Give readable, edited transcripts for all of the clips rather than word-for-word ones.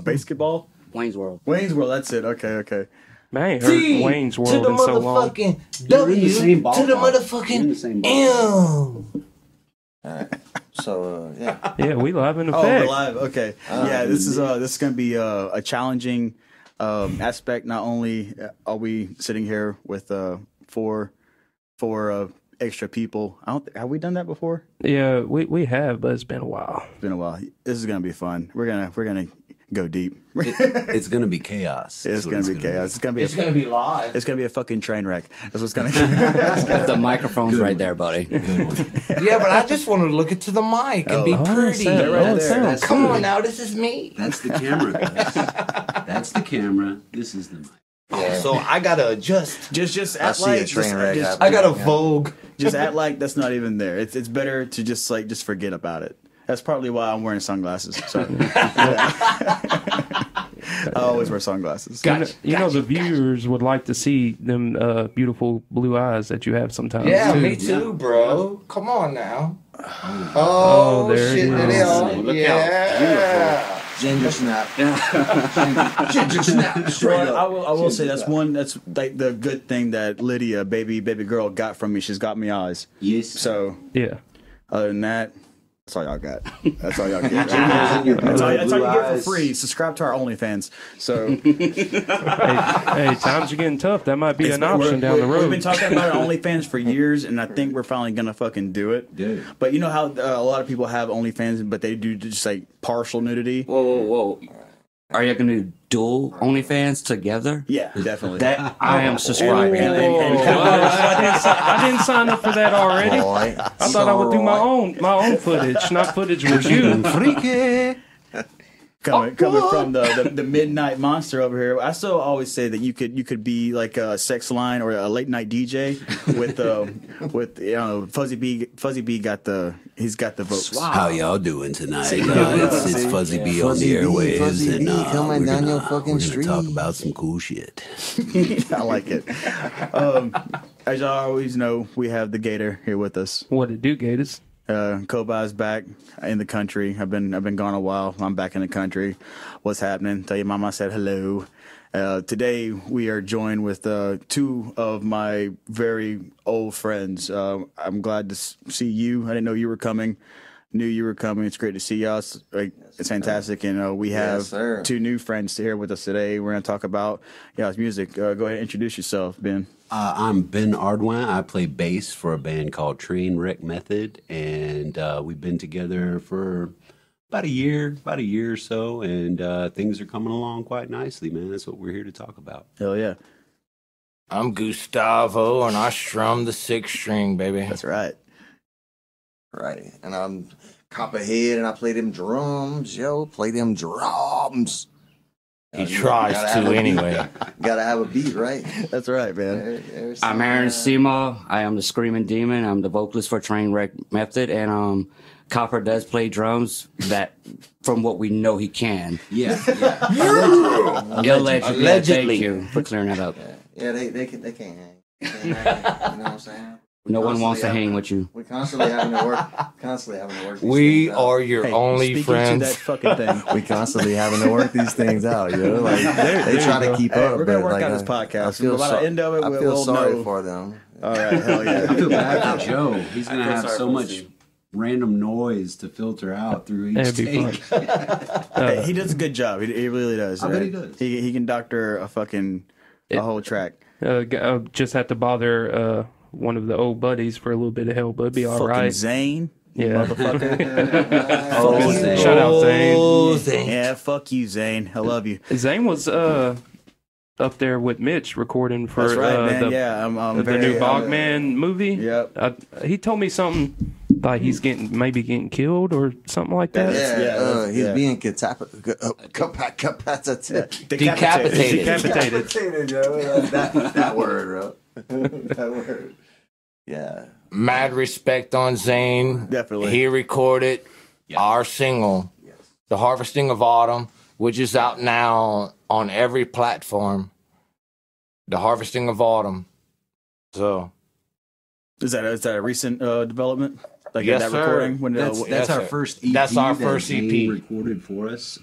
basketball? Wayne's World. Wayne's World, that's it. Okay. Man, I ain't heard Wayne's World in so long. To the motherfucking M. Alright. So yeah. Yeah, we live in effect. Oh, we're live. Okay. This is gonna be a challenging aspect. Not only are we sitting here with four extra people. Have we done that before? Yeah, we have, but it's been a while. It's been a while. This is gonna be fun. We're gonna go deep. It's gonna be chaos. It's gonna be chaos. It's gonna be live. It's gonna be a fucking train wreck. That's what's gonna. The microphone's right there, buddy. Yeah, but I just want to look into the mic and be pretty. Come on now, this is me. That's the camera. That's the camera. This is the mic. Yeah. So I gotta adjust. Just I act see like a train wreck. I got a Vogue. Just act like that's not even there. It's better to just forget about it. That's probably why I'm wearing sunglasses. So. I always wear sunglasses. You know, the viewers would like to see them beautiful blue eyes that you have sometimes. Yeah, too. me too, bro. Come on now. Oh, there shit, it is. Yeah. Ginger snap. Ginger snap. I will say that's like the good thing that Lydia, baby girl, got from me. She's got me eyes. Yes. So yeah. Other than that, that's all y'all got. That's all y'all get. That's all you get for free. Subscribe to our OnlyFans. So, hey, times are getting tough. That might be an option down the road. We've been talking about our OnlyFans for years, and I think we're finally gonna fucking do it. Yeah. But you know how a lot of people have OnlyFans, but they do just like partial nudity. Whoa. Are you going to do dual OnlyFans together? Yeah, definitely. That I am subscribing. I didn't sign up for that already. I thought I would do my own footage, not footage with you. Freaky. Coming from the midnight monster over here, I still always say that you could be like a sex line or a late night DJ with you know Fuzzy B got the votes. Wow. How y'all doing tonight? It's Fuzzy B on the airwaves, and coming down your fucking street. Talk about some cool shit. I like it. As y'all always know, we have the Gator here with us. What it do, Gators? Kobi's back in the country. I've been gone a while. I'm back in the country. What's happening? Tell your mama I said hello. Today we are joined with two of my very old friends. I'm glad to see you. I didn't know you were coming. Knew you were coming. It's great to see y'all. It's fantastic. And we have two new friends here with us today. We're going to talk about y'all's music. Go ahead and introduce yourself, Ben. I'm Ben Ardwin. I play bass for a band called Trainwreck Method, and we've been together for about a year or so, and things are coming along quite nicely, man. That's what we're here to talk about. Hell yeah. I'm Gustavo, and I strum the 6-string, baby. That's right. Right. And I'm Copperhead, and I play them drums, Play them drums. He tries to anyway. Gotta have a beat, right? That's right, man. I'm Aaron Seymour. I am the Screaming Demon. I'm the vocalist for Trainwreck Method, and Copper does play drums. That, from what we know, he can. Yeah. Allegedly. Thank you for clearing that up. Yeah, they can't hang. You know what I'm saying? No one wants to hang with you. We're constantly having to work. We are your only friends. To that fucking thing. We constantly having to work these things out. Like they try to keep up. We're gonna work like, out this podcast. I feel by the end of it, I we'll feel sorry know. for them. All right, hell yeah. I feel bad for Joe. He's going to have so much random noise to filter out through each take. Hey, he does a good job. He really does. I bet he does. He can doctor a whole track. Just have to bother one of the old buddies for a little bit of help, but it'd be all right. Zane. Yeah. Motherfucker. Zane. Shout out Zane. Yeah, fuck you, Zane. I love you. Zane was up there with Mitch recording for That's right, man. the new Bogman movie. Yep. He told me something like he's maybe getting killed or something like that. He's being decapitated. That word, bro. That word. Yeah. Mad respect on Zane. Definitely. He recorded our single, The Harvesting of Autumn, which is out now on every platform. The Harvesting of Autumn. So. Is that a recent development? Like yes, that sir. recording? That's our first EP. That's our first EP. Recorded for us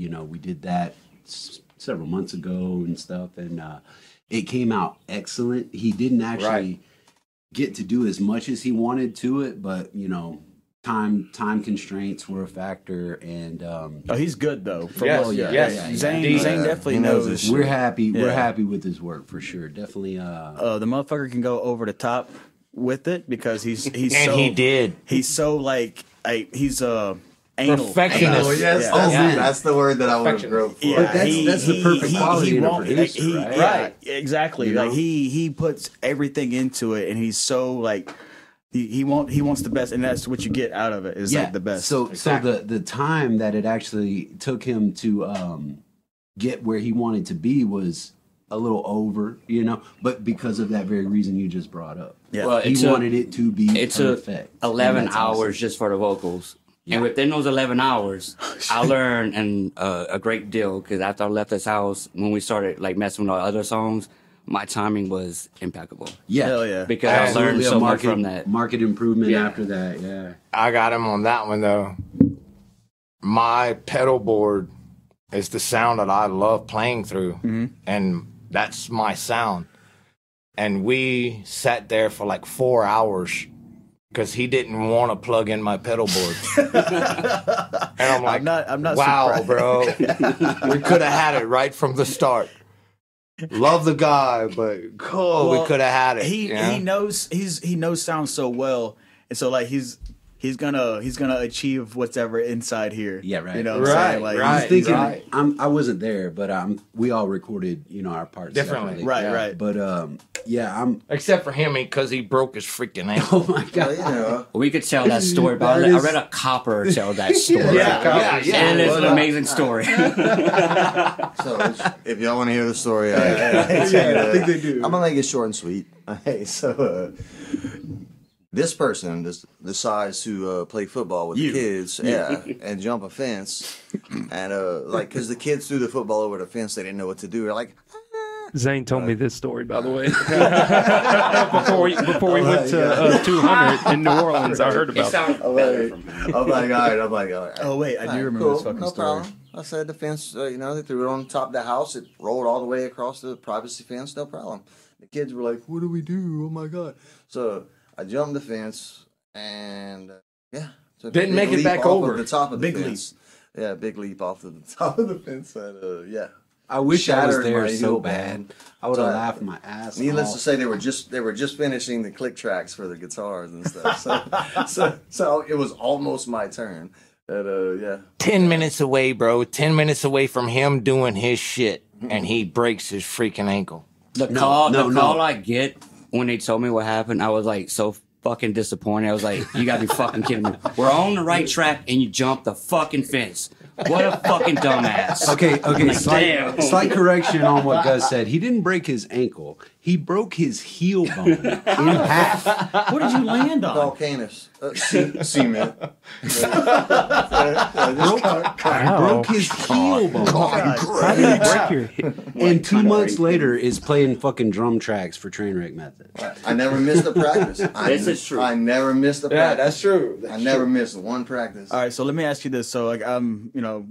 you know, we did that several months ago and stuff, and it came out excellent. He didn't actually get to do as much as he wanted to it, but you know, time constraints were a factor, and he's good though. Zane definitely knows his shit. We're happy with his work for sure. Definitely the motherfucker can go over the top with it because he's And so, he did. he's so like he's anal. Perfectionist. Oh, yes, that's the word that I would have groped for. Yeah, that's the perfect quality in a won't- producer, he- right? Right, exactly. You know? Like he puts everything into it, and he's so like he wants the best, and that's what you get out of it is like the best. So the time that it actually took him to get where he wanted to be was a little over, you know, but because of that very reason you just brought up. Yeah. Well, He wanted it to be It took perfect. 11 And that's hours awesome. just for the vocals. Yeah. And within those 11 hours, I learned a great deal because after I left this house, when we started like messing with our other songs, my timing was impeccable. Yeah. Hell yeah. Because I learned Absolutely a so much market, from that. market improvement Yeah. after that, yeah. I got him on that one though. My pedal board is the sound that I love playing through, and that's my sound. And we sat there for like 4 hours because he didn't want to plug in my pedal board. And I'm like, I'm not wow, surprised. bro, we could have had it right from the start. Love the guy, but we could have had it. He you know? he knows sound so well, and so like he's gonna achieve whatever inside here. Yeah, right. You know what I'm saying? Like, right. I was thinking, right. I wasn't there, but we all recorded, you know, our parts Differently. separately. Right, Yeah. right. But I'm. Except for him, because he broke his freaking ankle. Oh my god! Well, you know, We could tell that story, but That I is- read a copper tell that story. Yeah. And it's an amazing story. so if y'all want to hear the story, I think they do. I'm gonna make it short and sweet. Hey, so this person, the size who play football with the kids, and jump a fence, and like because the kids threw the football over the fence, they didn't know what to do. They're like, Zane told me this story, by the way. before we went to 200 in New Orleans, I heard It about it. sounds better from him. I'm like, all right. Oh wait, I do All right, remember cool, this fucking no story. problem. I said the fence, they threw it on top of the house. It rolled all the way across the privacy fence, no problem. The kids were like, what do we do? Oh my God. So I jumped the fence and, took a Didn't big make it leap back off over. of the top of the Big leap. fence. Yeah, big leap off of the top of the fence. And, I wish I was Shattered there my so heel bad. bone. I would have So, laughed my ass Needless off. to say, they were just finishing the click tracks for the guitars and stuff. So it was almost my turn. And, 10 minutes away, bro. 10 minutes away from him doing his shit, and he breaks his freaking ankle. The call I get when they told me what happened, I was like so fucking disappointed. I was like, you gotta be fucking kidding me. We're on the right track and you jump the fucking fence. What a fucking dumbass. Okay. Damn. Slight correction on what Gus said. He didn't break his ankle. He broke his heel bone in half. What did you land on? Volcanus. Cement. Broke his heel bone. How did you break your hip? And 2 months later is playing fucking drum tracks for Trainwreck Method. I never missed a practice. This is true. I never missed a practice. true. I never missed one practice. All right, so let me ask you this. So, like,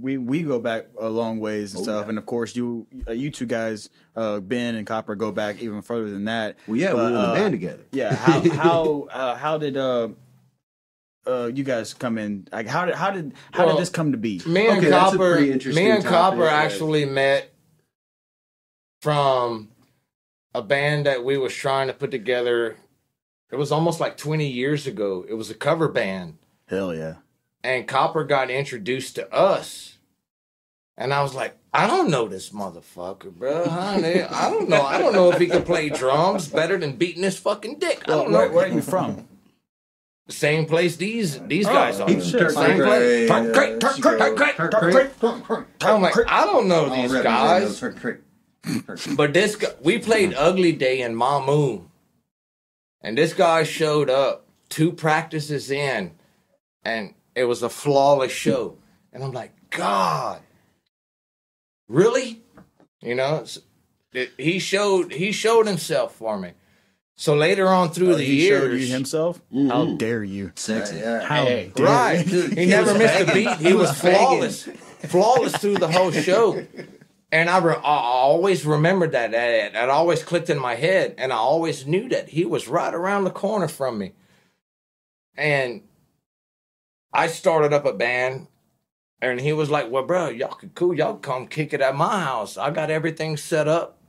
we go back a long ways and stuff, and of course, you two guys, Ben and Copper, go back even further than that. Well, yeah, we were in a band together. Yeah, how did you guys come in? Like, how did this come to be? Me and Okay, that's a Copper, pretty interesting topic. Copper actually met from a band that we was trying to put together. It was almost like 20 years ago. It was a cover band. Hell yeah! And Copper got introduced to us. And I was like, I don't know this motherfucker, bro. I don't know. I don't know if he can play drums better than beating his fucking dick. I don't know. Where are you from? The same place these guys are. shit. Same place. I'm like, I don't know these guys. But this guy, we played Ugly Day in Mamu. And this guy showed up 2 practices in, and it was a flawless show. And I'm like, God, really? You know, he showed himself for me. So later on through the He showed years, you himself? How dare you? Sexy. How dare right? He never missed a beat. He was flawless. flawless through the whole show. And I always remembered that. It always clicked in my head. And I always knew that he was right around the corner from me. And I started up a band. And he was like, well, bro, y'all cool. Y'all come kick it at my house. I got everything set up.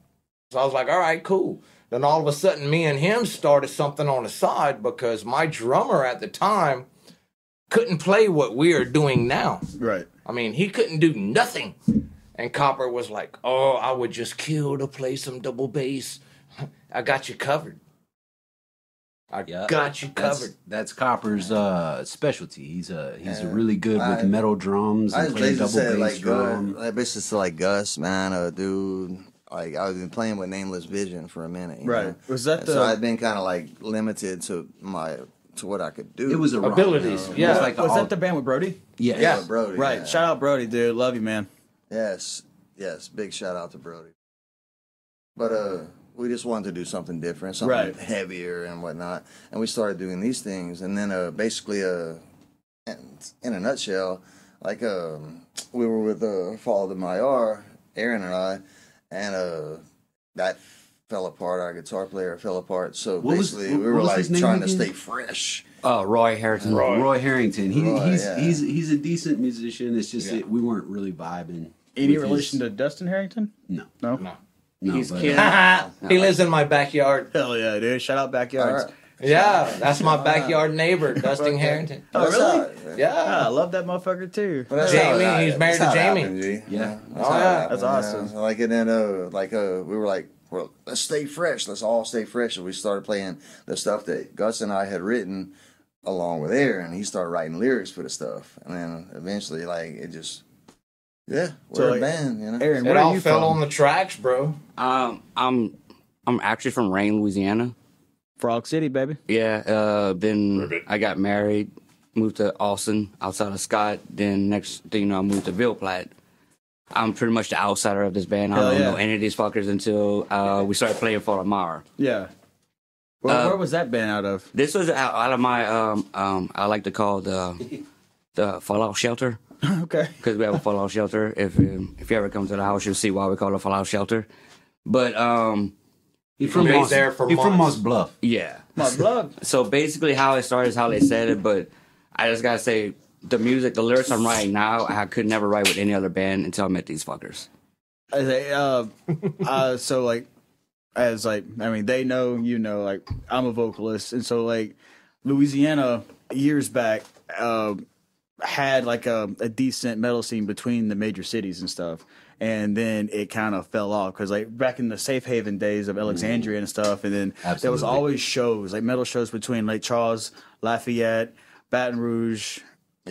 So I was like, all right, cool. Then all of a sudden, me and him started something on the side because my drummer at the time couldn't play what we are doing now. Right. I mean, he couldn't do nothing. And Copper was like, oh, I would just kill to play some double bass. I got you covered. I got you covered. That's Copper's specialty. He's really good with metal drums and playing double bass drum. I basically said like Gus, man, dude. Like I've been playing with Nameless Vision for a minute. You know? Was that So I've been kind of like limited to what I could do. It was a abilities. Rock, yeah. Was that the band with Brody? Yeah. Brody. Right. Yeah. Shout out Brody, dude. Love you, man. Yes. Big shout out to Brody. But we just wanted to do something different, something heavier and whatnot, and we started doing these things. And then basically, in a nutshell, like we were with Fall to My R, Aaron and I, and that fell apart. Our guitar player fell apart. So basically, we were like trying to stay fresh. Roy Harrington. Roy Harrington. Roy, he's a decent musician. It's just that we weren't really vibing. Any relation to Dustin Harrington? No. He's kidding. He lives in my backyard. Hell yeah, dude. Shout out Backyards. Right. Yeah, that's my backyard neighbor, Dustin Harrington. Oh, really? Yeah. I love that motherfucker too. Jamie, he's married to Jamie. Happened, Yeah. That's awesome. Yeah. Like, and then we were like, well, let's stay fresh. Let's all stay fresh. And we started playing the stuff that Gus and I had written along with Aaron. He started writing lyrics for the stuff, and then eventually, like, it just. Yeah, we're a band, you know. Aaron, It where are all you fell from? on the tracks, bro. I'm actually from Rain, Louisiana. Frog City, baby. Yeah. Then I got married, moved to Austin, outside of Scott. Then next thing you know, I moved to Ville Platte. I'm pretty much the outsider of this band. I don't know any of these fuckers until we started playing for Lamar. Yeah. Where was that band out of? This was out of my I like to call the fallout shelter. Okay. Because we have a fallout shelter. If you ever come to the house, you'll see why we call it a fallout shelter. But He's from Moss Bluff. yeah. My blood. So basically, how it started is how they said it. But I just gotta say, the music, the lyrics I'm writing now, I could never write with any other band until I met these fuckers. So like, they know, you know, like I'm a vocalist, and so like Louisiana years back had like a decent metal scene between the major cities and stuff. And then it kind of fell off because, like, back in the Safe Haven days of Alexandria and stuff, and then there was always shows, like metal shows between Lake Charles, Lafayette, Baton Rouge,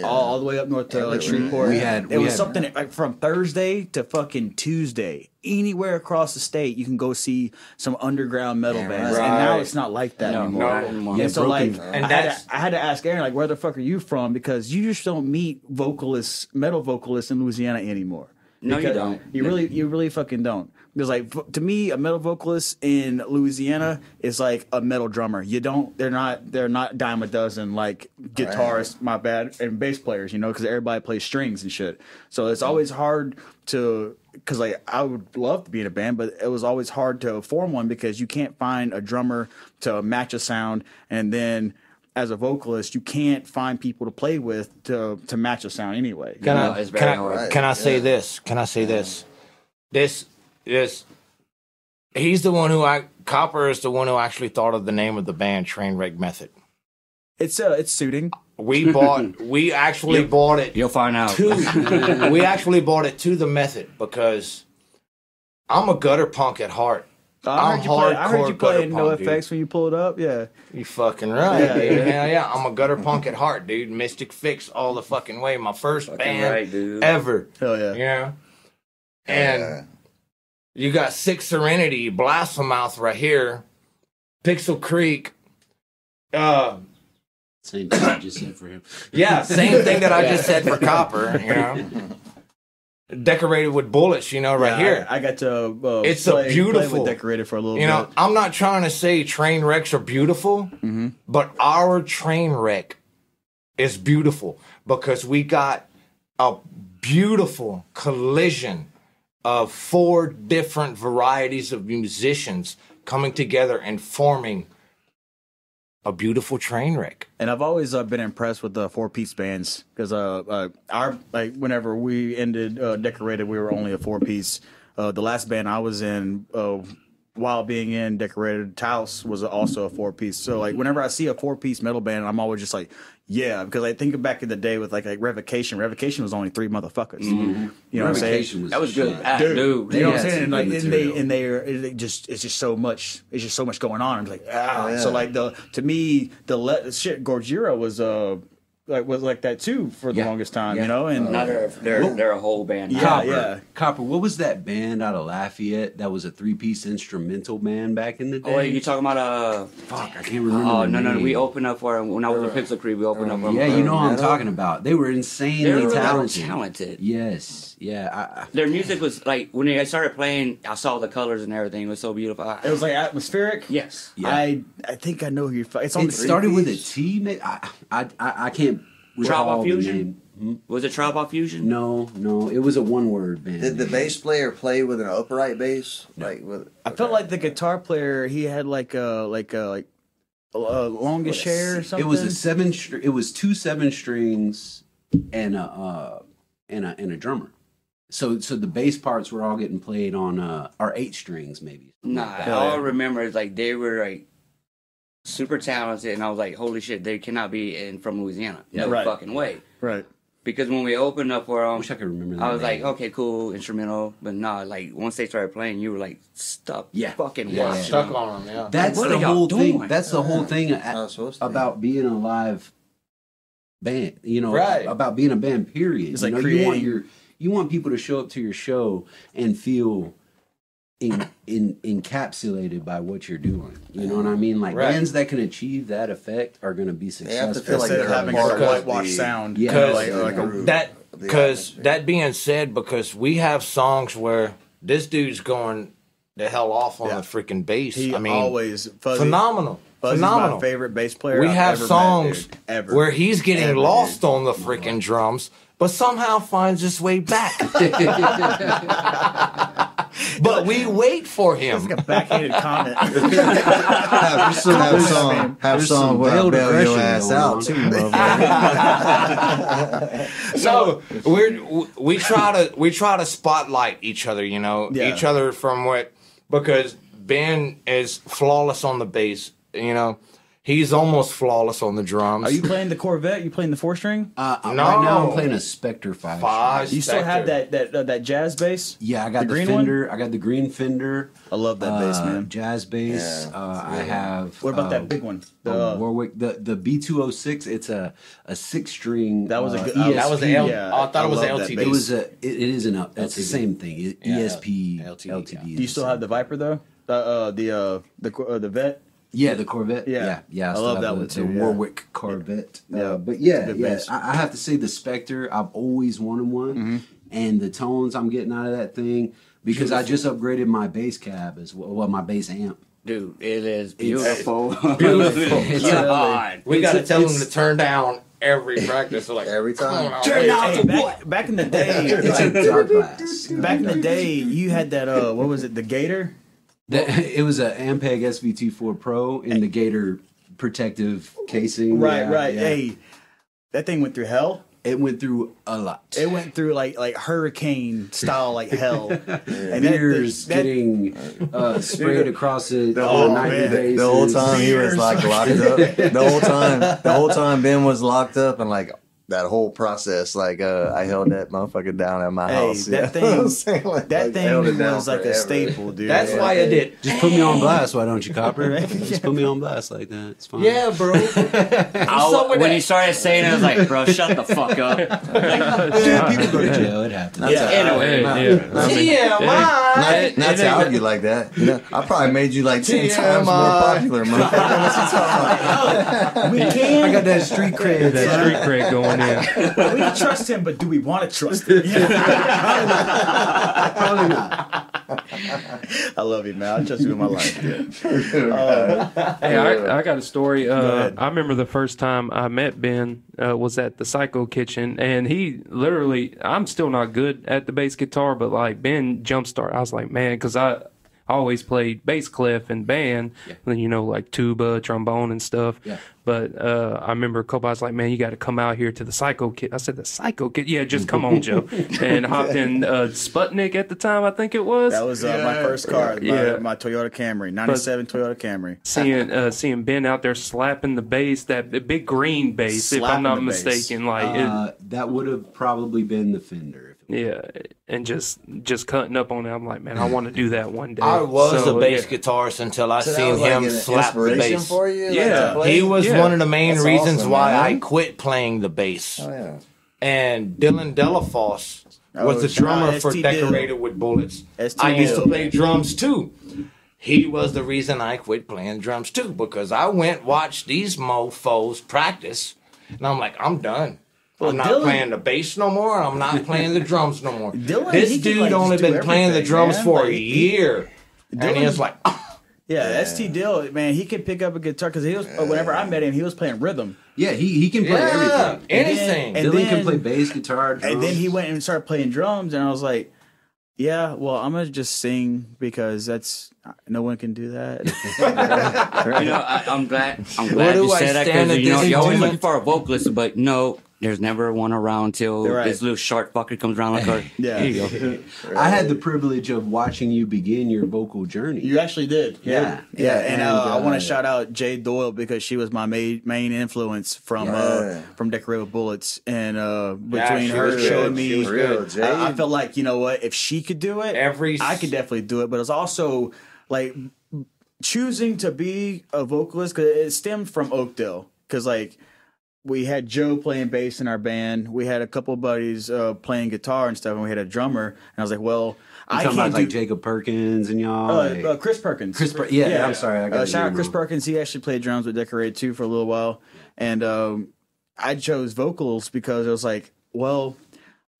all the way up north to like Shreveport. It was something like from Thursday to fucking Tuesday. Anywhere across the state, you can go see some underground metal bands, and now it's not like that anymore. No. Yeah, so like, And I had to ask Aaron, like, where the fuck are you from? Because you just don't meet metal vocalists in Louisiana anymore. No, you don't. You really fucking don't. Because like to me, a metal vocalist in Louisiana is like a metal drummer. They're not dime a dozen like guitarists, my bad, and bass players. You know, because everybody plays strings and shit. So it's always hard to. Because like I would love to be in a band, but it was always hard to form one because you can't find a drummer to match a sound, and then as a vocalist, you can't find people to play with to match a sound anyway. Can I say this? Can I say this? This he's the one who Copper is the one who actually thought of the name of the band, Trainwreck Method. It's suiting. We actually bought it. You'll find out. We actually bought it to the Method because I'm a gutter punk at heart. I heard you play No Effects when you pulled up. Yeah, you fucking right. Dude. Yeah. I'm a gutter punk at heart, dude. Mystic Fix all the fucking way. My first fucking band ever. Hell yeah. You know? And you got Sick Serenity, Blasphemouth right here, Pixel Creek. Same thing I just said for him. Yeah, same thing that I just said for Copper. You know. Decorated with bullets, you know, right here. I got to. It's a beautiful. Play with Decorated for a little bit. You know, I'm not trying to say train wrecks are beautiful, but our train wreck is beautiful because we got a beautiful collision of 4 different varieties of musicians coming together and forming a beautiful train wreck. And I've always been impressed with the 4-piece bands because whenever we ended Decorated, we were only a 4-piece. The last band I was in, while being in Decorated, Taos was also a 4-piece. So like whenever I see a 4-piece metal band, I'm always just like, yeah, because I think back in the day with like Revocation. Revocation was only 3 motherfuckers. Mm-hmm. You know what I'm saying? That was good. Dude, you know what I'm saying? And like, It's it's just so much. It's just so much going on. I'm like, So like to me, shit, Gorgira was like that too for the longest time. You know, and now they're a whole band. Copper. What was that band out of Lafayette that was a 3-piece instrumental band back in the day? Oh, you talking about Fuck, I can't remember. Oh no, we opened up for when I was in Pixel Creek. We opened up for yeah, you know what I'm talking about. They were insanely talented. Yes, yeah. Their music was like when I started playing, I saw the colors and everything. It was so beautiful. It was like atmospheric. Yes, yeah. I think I know who you're. It's on. It started with a T. I can't. Tribal Fusion? Was it Tribal Fusion? No, it was a 1-word band. Did the bass player play with an upright bass? I felt like the guitar player, he had like a longish hair or something. It was it was 2 7-strings and a drummer. So the bass parts were all getting played on or 8 strings maybe. Nah, all I remember is like they were like super talented, and I was like, holy shit, they cannot be from Louisiana. No fucking way. Right. Because when we opened up for I wish I could remember that. I was like, okay, cool, instrumental, but nah, like once they started playing, you were like stuck fucking watching. Stuck on them, yeah. That's like, the whole thing. doing? That's the whole thing about being a live band, about being a band, period. It's like creating. You want people to show up to your show and feel encapsulated by what you're doing. You know what I mean? Like bands that can achieve that effect are going to be successful. They have to feel like they're having a whitewash sound. Yeah, that being said, because we have songs where this dude's going the hell off on the freaking bass. Always phenomenal. Fuzzy's my favorite bass player. We have ever songs met, dude. where he's getting lost on the freaking drums, but somehow finds his way back. But we wait for him. It's like a backhanded comment. have song where I bail your ass out too, So we try to spotlight each other, each other from because Ben is flawless on the bass, He's almost flawless on the drums. Are you playing the Corvette? You playing the 4-string? No. Right now I'm playing a Spectre 5. You still have that jazz bass? Yeah, I got the Fender. I got the green Fender. I love that bass, man. Jazz bass. Yeah, I have. What about that big one? The Warwick, the B206. It's a 6-string. That was a good. That was the L. Yeah, I thought it was the LTD. It was a. It is an. That's the same thing. ESP LTD. Do you still have the Viper though? The Vet. Yeah, the Corvette. Yeah. I love that one too. The Warwick Corvette. Yeah, but I have to say the Spectre. I've always wanted one, and the tones I'm getting out of that thing because I just upgraded my bass cab as well, my bass amp. Dude, it is beautiful. Beautiful. We got to tell them to turn down every practice. Like every time. Turn down back in the day. It's a dark glass. Back in the day, you had that. What was it? The Gator. It was an Ampeg SVT4 Pro in the Gator protective casing. Right. Yeah. Hey, that thing went through hell. It went through a lot. It went through like hurricane style, like hell. And beers getting sprayed across it on a nightly basis. The whole time he was like locked up. The whole time Ben was locked up and like. That whole process, I held that motherfucker down at my house. That thing was like a staple, dude. That's why I did. Just put me on blast, why don't you, Copper? Just put me on blast like that. It's fine. Yeah, bro. When he started saying it, I was like, bro, shut the fuck up. People go to jail. It happens. Anyway. Not to argue like that. I probably made you like 10 times more popular, motherfucker. What you talking about? I got that street cred. Going in. We can trust him, but do we want to trust him? Probably not. I love you, man. I trust you with my life. Hey, I got a story. I remember the first time I met Ben was at the Psycho Kitchen, and he literally, I'm still not good at the bass guitar, but like Ben jumpstart. I was like, man, because I always played bass clef and band, and, you know, like tuba, trombone, and stuff. Yeah. But I remember Kobi was like, man, you got to come out here to the Psycho Kit. I said, the Psycho Kit? Yeah, just come on, Joe. And hopped in Sputnik at the time, I think it was. That was my first car, my Toyota Camry, 97 Toyota Camry. Seeing Ben out there slapping the bass, that big green bass, if I'm not mistaken. Like that would have probably been the Fender. Yeah, and just cutting up on it. I'm like, man, I want to do that one day. I was a bass guitarist until I seen him slap the bass. For you? Yeah, like, he was one of the main reasons awesome, why man. I quit playing the bass. Oh, yeah. And Dylan Delafosse was the drummer for ST Decorated with Bullets. ST I used to Dill. play drums too. He was the reason I quit playing drums too, because I went watched these mofos practice, and I'm like, I'm done. I'm not playing the bass no more. I'm not playing the drums no more. This dude only been playing the drums for a year, and he was like, yeah, ST Dill, man, he could pick up a guitar because he was. Whenever I met him, he was playing rhythm. Yeah, he can play everything. Anything. And Dylan can play bass guitar, drums. And then he went and started playing drums, and I was like, yeah, well, I'm gonna just sing because no one can do that. You know, I'm glad you said that, because you know, you're always looking for a vocalist, but no, there's never one around till this little shark fucker comes around like her. Yeah. Here you go. I had the privilege of watching you begin your vocal journey. You actually did. Yeah. And I want to shout out Jade Doyle because she was my main influence from Decorated with Bullets, and between her showing me, I felt like, you know what, if she could do it, I could definitely do it. But it's also like choosing to be a vocalist because it stemmed from Oakdale, because like we had Joe playing bass in our band, we had a couple of buddies playing guitar and stuff, and we had a drummer, and I was like, well, I can't about do like Jacob Perkins and y'all. Chris Perkins. Yeah, I'm sorry. I got shout out Chris Perkins. He actually played drums with Decorated too for a little while, and I chose vocals because it was like, well,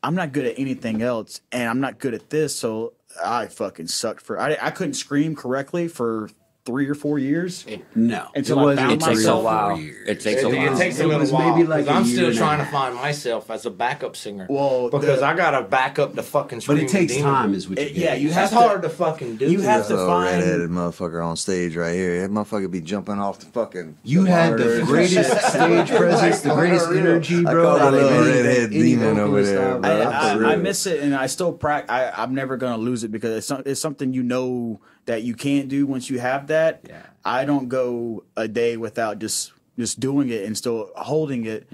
I'm not good at anything else, and I'm not good at this, so I fucking sucked I couldn't scream correctly for 3 or 4 years. No, until I found It takes a myself. while. It takes a while. It takes a little while. Maybe like I'm still trying to find myself as a backup singer. Well, because I gotta back up the fucking. But it takes time, is what you. Yeah, you have That's hard to fucking do. You have to find redheaded motherfucker on stage right here. That motherfucker be jumping off the fucking. You had the greatest stage presence, the greatest energy, bro. I call that little redhead demon over there, bro. I miss it, and I still practice. I'm never gonna lose it because it's something you know that you can't do once you have that. Yeah. I don't go a day without just doing it and still holding it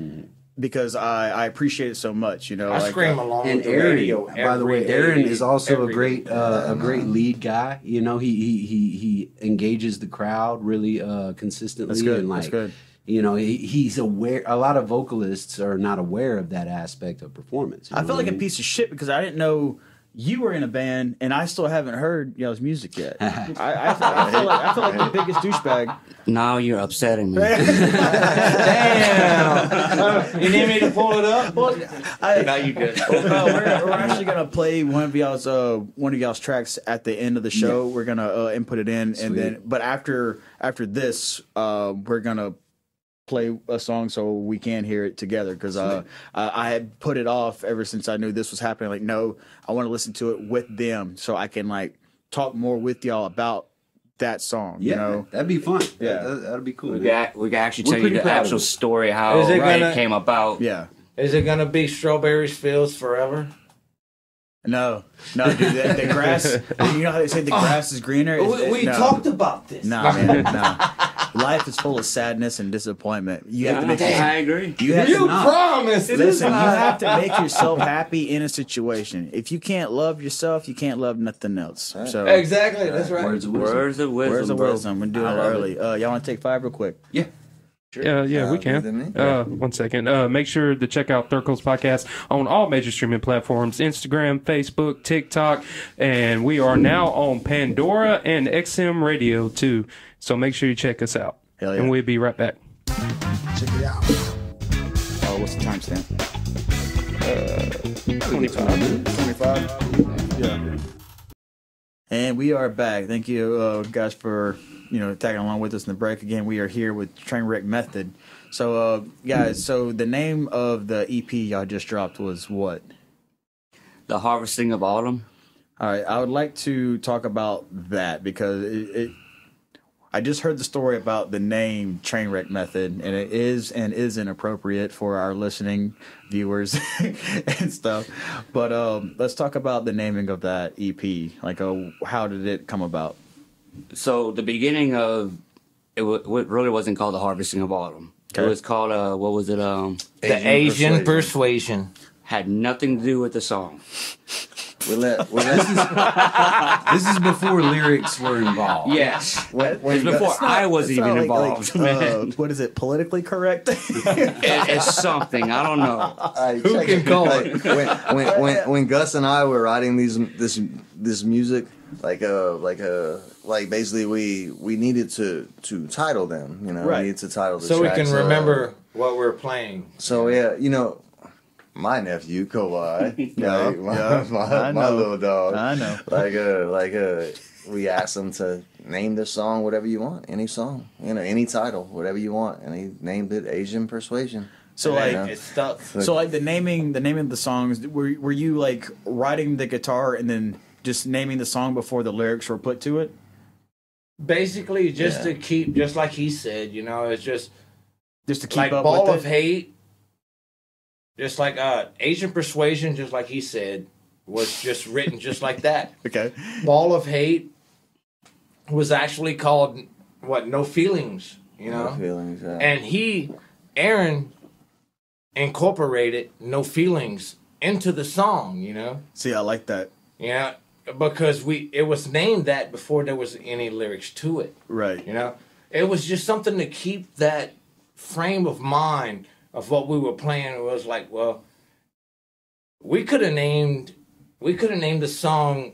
because I appreciate it so much. You know, I scream along and with the Aaron, radio. By the way, Aaron is also a great lead guy. You know, he engages the crowd really consistently. That's good. And like, that's good. You know, he's aware. A lot of vocalists are not aware of that aspect of performance. I felt like a piece of shit because I didn't know you were in a band, and I still haven't heard y'all's music yet. I feel like the biggest douchebag. Now you're upsetting me. Damn! You need me to pull it up? Well, Now you good. we're actually gonna play one of y'all's tracks at the end of the show. Yeah. We're gonna input it in, and then after this, we're gonna play a song so we can hear it together because I had put it off ever since I knew this was happening. Like, no, I want to listen to it with them so I can like talk more with y'all about that song. Yeah, you know, that'd be fun. Yeah, that'd be cool. We can actually tell you the actual story how it came about. Yeah. Is it gonna be Strawberries Fields forever? No, dude. The grass. You know how they say the grass is greener. We talked about this. Nah, man. Nah. Life is full of sadness and disappointment. You have to make. I agree. You promised. Listen, you have to make yourself happy in a situation. If you can't love yourself, you can't love nothing else. So exactly, that's right. Words of wisdom. Words of wisdom. We're doing it early. Y'all want to take 5 real quick? Yeah. Yeah, we can. 1 second. Make sure to check out Third Coast Podcast on all major streaming platforms: Instagram, Facebook, TikTok, and we are now on Pandora and XM Radio too. So make sure you check us out. Hell yeah. And we'll be right back. Check it out. Oh, what's the timestamp? 25. 25? Yeah. And we are back. Thank you, guys, for tagging along with us in the break. Again, we are here with Trainwreck Method. So, guys, so the name of the EP y'all just dropped was what? The Harvesting of Autumn. All right, I would like to talk about that because I just heard the story about the name Trainwreck Method, and it is and isn't appropriate for our listening viewers and stuff. But let's talk about the naming of that EP. Like, how did it come about? So the beginning of it really wasn't called The Harvesting of Autumn. Okay. It was called what was it? The Asian Persuasion. Had nothing to do with the song. This is before lyrics were involved. Yes. It's before I was even involved. What is it? Politically correct? It's something. I don't know. Who can call it? When Gus and I were writing this music, like basically we needed to title them. Right. We needed to title the so tracks, we can remember what we're playing. So my nephew Kobi, my little dog. I know. We asked him to name this song whatever you want, any song, any title, whatever you want, and he named it Asian Persuasion. So it stuck. So like the naming of the songs, were you like writing the guitar and then just naming the song before the lyrics were put to it? Basically, just to keep, just like he said, it's just to keep like up Ball with of Hate. Just like Asian Persuasion, just like he said, was just written just like that. Okay. Ball of Hate was actually called, No Feelings, No Feelings, yeah. And Aaron, incorporated No Feelings into the song, See, I like that. Yeah, because it was named that before there was any lyrics to it. Right. It was just something to keep that frame of mind of what we were playing. It was like, well, we could have named the song,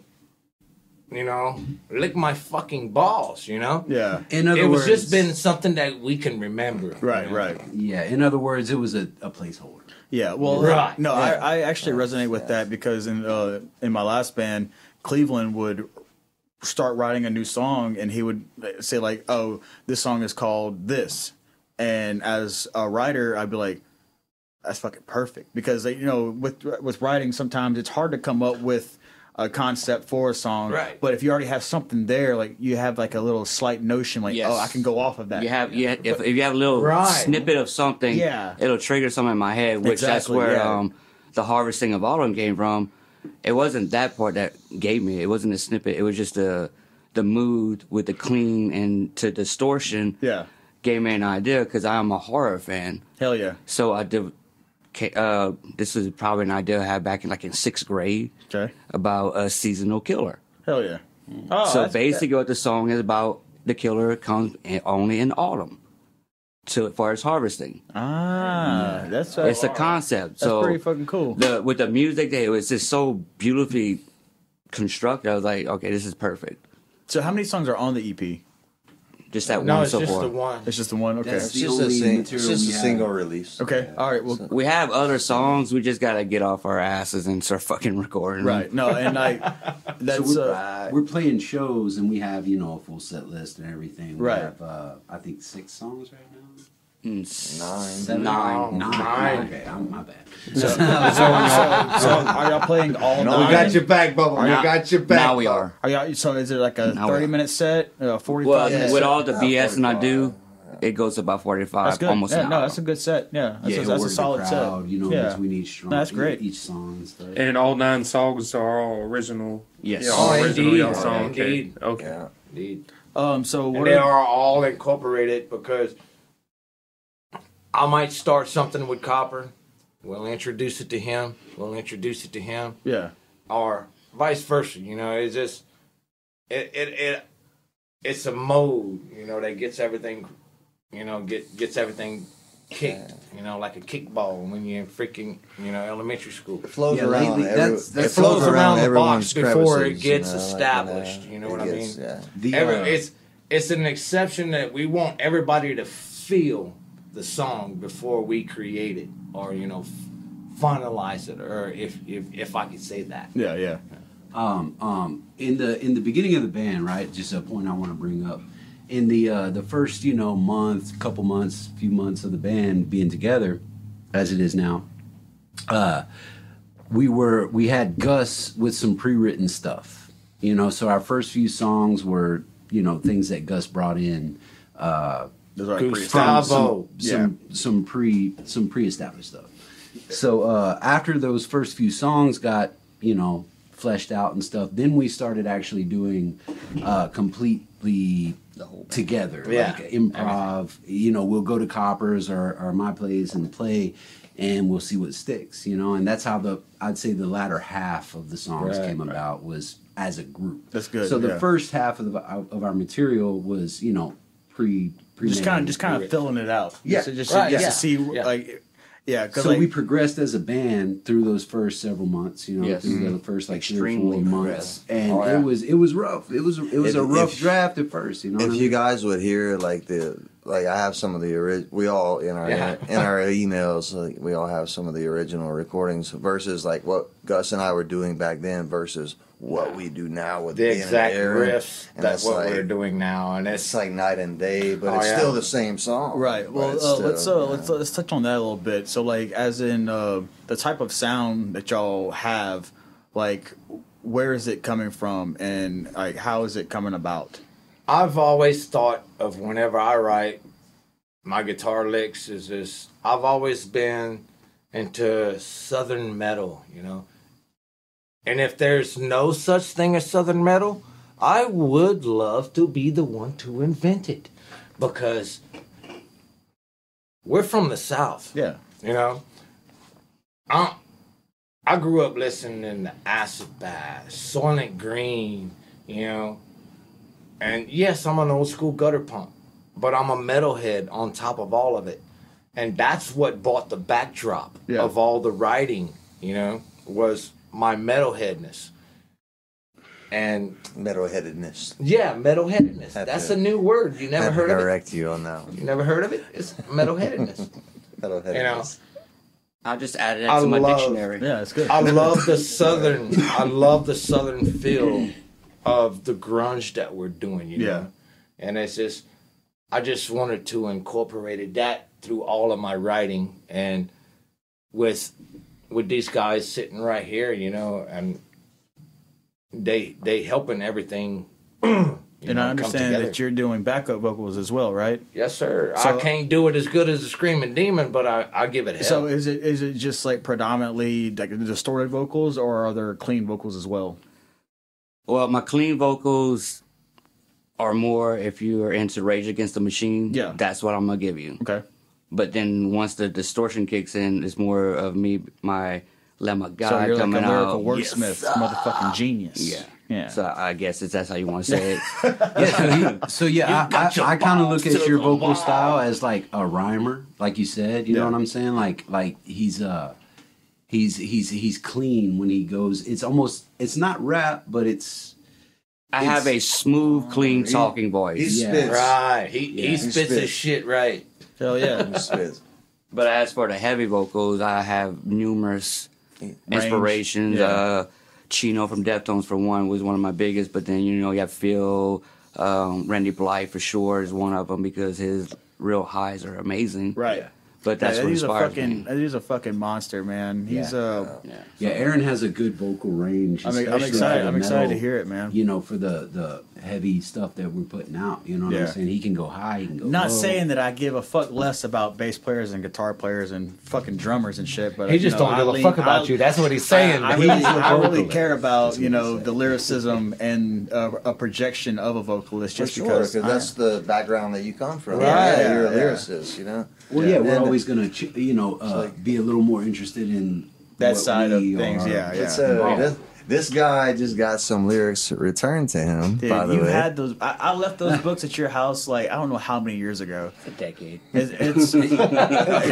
Lick My Fucking Balls, Yeah. In other it was words, just been something that we can remember. Right, right. Yeah, in other words, it was a placeholder. Yeah, well, Right. No, Yeah. I actually resonate with that because in my last band, Cleveland would start writing a new song and he would say like, "Oh, this song is called this," and as a writer, I'd be like, "That's fucking perfect," because with writing sometimes it's hard to come up with a concept for a song, Right. But if you already have something there, like you have like a little slight notion, like, Yes. "Oh, I can go off of that." If you have a little Right. snippet of something, Yeah. it'll trigger something in my head, which that's Exactly, where yeah. The Harvesting of Autumn came from. It wasn't that part that gave me. It wasn't a snippet. It was just the mood with the clean and to distortion. Yeah. Gave me an idea because I'm a horror fan. Hell yeah. So I did. This is probably an idea I had back in 6th grade Okay. about a seasonal killer. Hell yeah. Oh, So basically, what the song is about, the killer comes only in autumn, as far as harvesting. That's It's a concept. That's So pretty fucking cool. with the music, it was just so beautifully constructed. I was like, okay, this is perfect. So how many songs are on the EP? Just that No, one it's so just far. the one. It's just the one. Okay. That's It's the just only a material we have. single release. Okay. All right. Well, We have other songs. We just gotta get off our asses and start fucking recording. them. right. No, and that's So we're playing shows and we have a full set list and everything. We Right. have I think 6 songs right now. Nine. Okay, my bad. so are y'all playing all No, nine? we got your back, Bubba. We got your back. Now we are. Are y'all, so is it like a Now 30-minute set, 45 Well, minute with set? all the BS and I do, it goes about 45, That's good. almost Yeah, an no, hour. that's a good set. Yeah, that's, It'll that's a work the solid crowd, set. Yeah. Between each song. No, that's great. Each song and stuff. And all 9 songs are all original. Yes. Yeah, all Oh, original indeed. y'all song. Indeed. Okay. Yeah. Indeed. So And what they are, are all incorporated because I might start something with Copper. We'll introduce it to him. We'll introduce it to him. yeah. Or vice versa. It's just it's a mode, that gets everything, gets everything kicked, like a kickball when you're in freaking, elementary school. It flows Yeah, around. lately, that's- it It flows around the everyone's box before crevices, it gets like, established. You know what I mean? Yeah. The, It's an exception that we want everybody to feel the song before we create it or finalize it, or if I could say that. Yeah, yeah. In the beginning of the band, right? Just a point I want to bring up. In the first, month, couple months, few months of the band being together, as it is now, we had Gus with some pre-written stuff. So our first few songs were, things that Gus brought in. Those are Gustavo. Some pre-established stuff. So after those first few songs got, fleshed out and stuff, then we started actually doing completely together, like improv. We'll go to Coppers or my place and play, and we'll see what sticks. And that's how I'd say the latter half of the songs came about, was as a group. That's good. So the first half of our material was just kind of filling it out. Just to see So we progressed as a band through those first several months, through the first 3 or 4 months, and it was rough. It was a rough draft at first. If you guys would hear I have some of the we all in our emails, we all have some of the original recordings versus like what Gus and I were doing back then versus what we do now with the exact riffs. And that's what we're doing now, and it's like night and day, but it's still the same song. Right. Well, let's touch on that a little bit. So, like, as in the type of sound that y'all have, like, where is it coming from, and like, how is it coming about? I've always thought of whenever I write my guitar licks is this. I've always been into Southern metal, And if there's no such thing as Southern metal, I would love to be the one to invent it. Because we're from the South. Yeah. I grew up listening to Acid Bath, Soylent Green, And yes, I'm an old school gutter punk. But I'm a metalhead on top of all of it. And that's what brought the backdrop of all the writing, was my metalheadness. And metalheadedness. Yeah, metalheadedness. That's a new word. You never heard of it? Correct you on that one. You never heard of it? It's metalheadedness. Metalheadedness. I'll just add it to my dictionary. Yeah, it's good. I love the southern feel of the grunge that we're doing, know? And it's just, I just wanted to incorporate that through all of my writing, and with these guys sitting right here, and they helping everything. And I understand that you're doing backup vocals as well, right? Yes, sir. So, I can't do it as good as a Screaming Demon, but I give it hell. So is it just like predominantly like distorted vocals, or are there clean vocals as well? Well, my clean vocals are more if you are into Rage Against the Machine. Yeah, that's what I'm gonna give you. Okay. But then once the distortion kicks in, it's more of me, my Let My God so you're coming like a lyrical out. Wordsmith, motherfucking genius. Yeah. So I guess that's how you want to say it. I kind of look at your vocal style as like a rhymer, like you said. You know what I'm saying? Like he's clean when he goes. It's not rap, but I have a smooth, clean talking voice. He spits. Right. He spits his shit right. Hell yeah. He spits. But as for the heavy vocals, I have numerous inspirations. Chino from Deftones, for one, was one of my biggest. But then, you have Phil, Randy Blythe for sure is one of them because his real highs are amazing. Right. But that's what inspires me. He's a fucking monster, man. He's Aaron has a good vocal range. I'm excited. I'm excited to hear it, man. For the heavy stuff that we're putting out. You know what I'm saying? He can go high. He can go Not low. saying that I give a fuck less about bass players and guitar players and fucking drummers and shit, but he just don't give a fuck about you. That's what he's saying. I really care about the lyricism and a projection of a vocalist, just because that's the background that you come from. Right. You're a lyricist, Well, we're always gonna be a little more interested in that side of things. This guy just got some lyrics returned to him. Dude, by the way, had those. I left those books at your house I don't know how many years ago. A decade. It's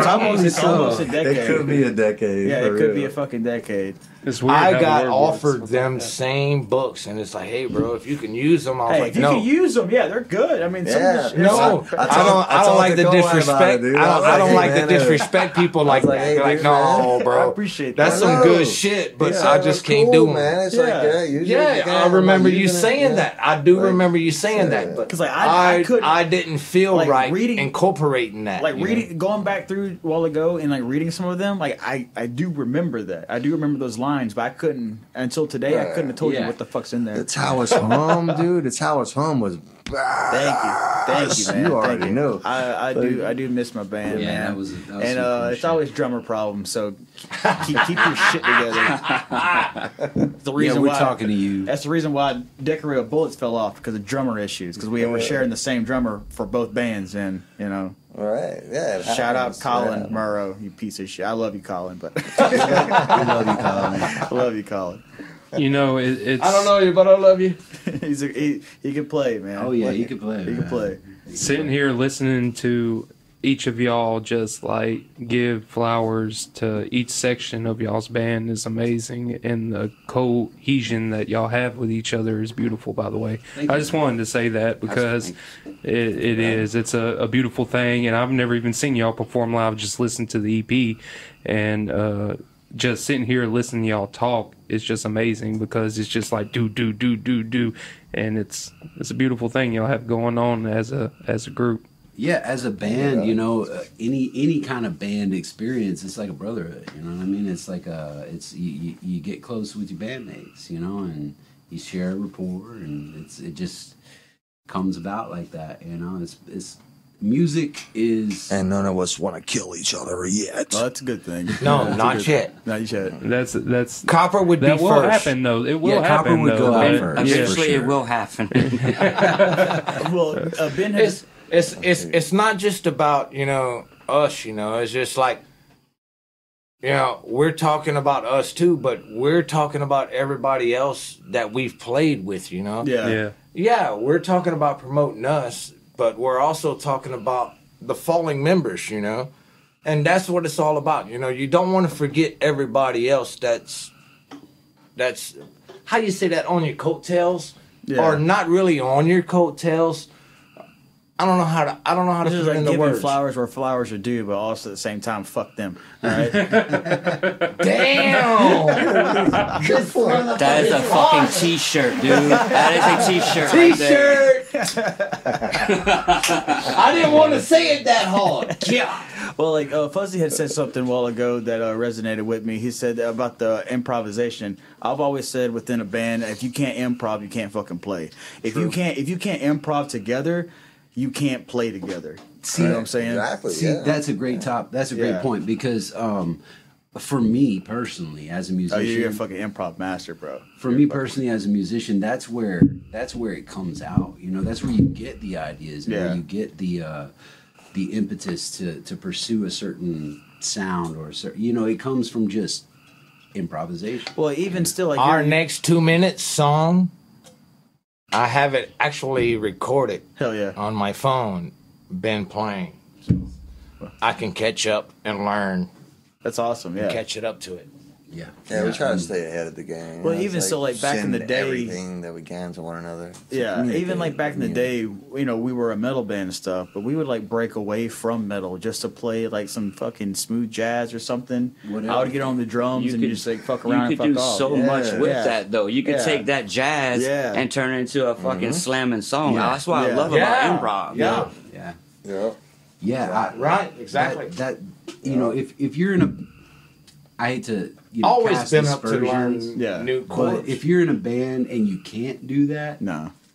almost a decade. It could be a decade. Yeah, it could be a fucking decade. It's weird. I got offered them same books, and it's like, hey, bro, if you can use them, I was like, if you can use them, they're good. I mean, I don't like the disrespect. I don't like to disrespect people like that. Like, no, bro, I appreciate that. That's some good shit, but I just can't do them. man. It's like I remember you saying that. I do remember you saying that, but because like I didn't feel like, right reading, incorporating that. Like reading, going back through a while ago and like reading some of them. Like I do remember that. I do remember those lines, but I couldn't until today. I couldn't have told you what the fuck's in there. It's how it's hum, dude. It's how it's hum was. Thank you, man. You already know. I do miss my band, man. That was and it's always drummer problems. So keep your shit together. That's the reason we're why, talking to you. That's the reason why Decorated Bullets fell off because of drummer issues. Because we were sharing the same drummer for both bands, and you know. All right. Yeah. Shout out Colin Murrow, you piece of shit. I love you, Colin, but I love you, Colin. I love you, Colin. You know, it's. I don't know you, but I love you. He can play, man. Oh yeah, he can play. He can play. Sitting here listening to each of y'all just like give flowers to each section of y'all's band is amazing, and the cohesion that y'all have with each other is beautiful, by the way. I just wanted to say that because it's a beautiful thing, and I've never even seen y'all perform live, just listened to the EP, and just sitting here listening to y'all talk is just amazing because it's just like do, and it's a beautiful thing y'all have going on as a group. Yeah, as a band, you know, any kind of band experience, it's like a brotherhood. You know what I mean? It's like you get close with your bandmates, you know, and you share a rapport, and it just comes about like that. You know, it's music is, and none of us want to kill each other yet. Well, that's a good thing. No, not yet. Not yet. That's Copper would be that first. will happen though. It will happen. Copper would go out first. Eventually, for sure. it will happen. Well, Ben has. It's not just about, you know, us, you know, it's just like, you know, we're talking about us too, but we're talking about everybody else that we've played with, you know? Yeah, we're talking about promoting us, but we're also talking about the falling members, you know? And that's what it's all about, you know? You don't want to forget everybody else that's how you say that, on your coattails? Or not really on your coattails. I don't know how to This put is it like in the giving words. flowers where flowers are due, but also at the same time, fuck them. All right? Damn! That is a fucking t-shirt, dude. That is a t-shirt. Right there. I didn't want to say it that hard. Yeah. Well, like Fuzzy had said something a while ago that resonated with me. He said about the improvisation. I've always said within a band, if you can't improv, you can't fucking play. If you can't improv together, you can't play together. See what I'm saying? Exactly. See, that's a great great point because for me personally, as a musician, you're a fucking improv master, bro. For me personally, as a musician, that's where it comes out. You know, that's where you get the ideas, and where you get the impetus to pursue a certain sound or a certain, you know, it comes from just improvisation. Well, even still, like our next 2 minutes song, I have it actually recorded. Hell yeah. On my phone, been playing. So I can catch up and learn. That's awesome, yeah. Catch it up to it. Yeah. Yeah, we try to stay ahead of the game. Well, even so, like back in the day, everything that we can to one another. Yeah, even like back in the day, you know, we were a metal band and stuff, but we would like break away from metal just to play like some fucking smooth jazz or something. I would get on the drums and just like fuck around and fuck off. You could do so much with that though. You could take that jazz and turn it into a fucking slamming song. That's what I love about improv. Right, exactly. That you know, if you're in a, I hate to, you know, always cast been up to aspersions, learn new chords. But if you're in a band and you can't do that,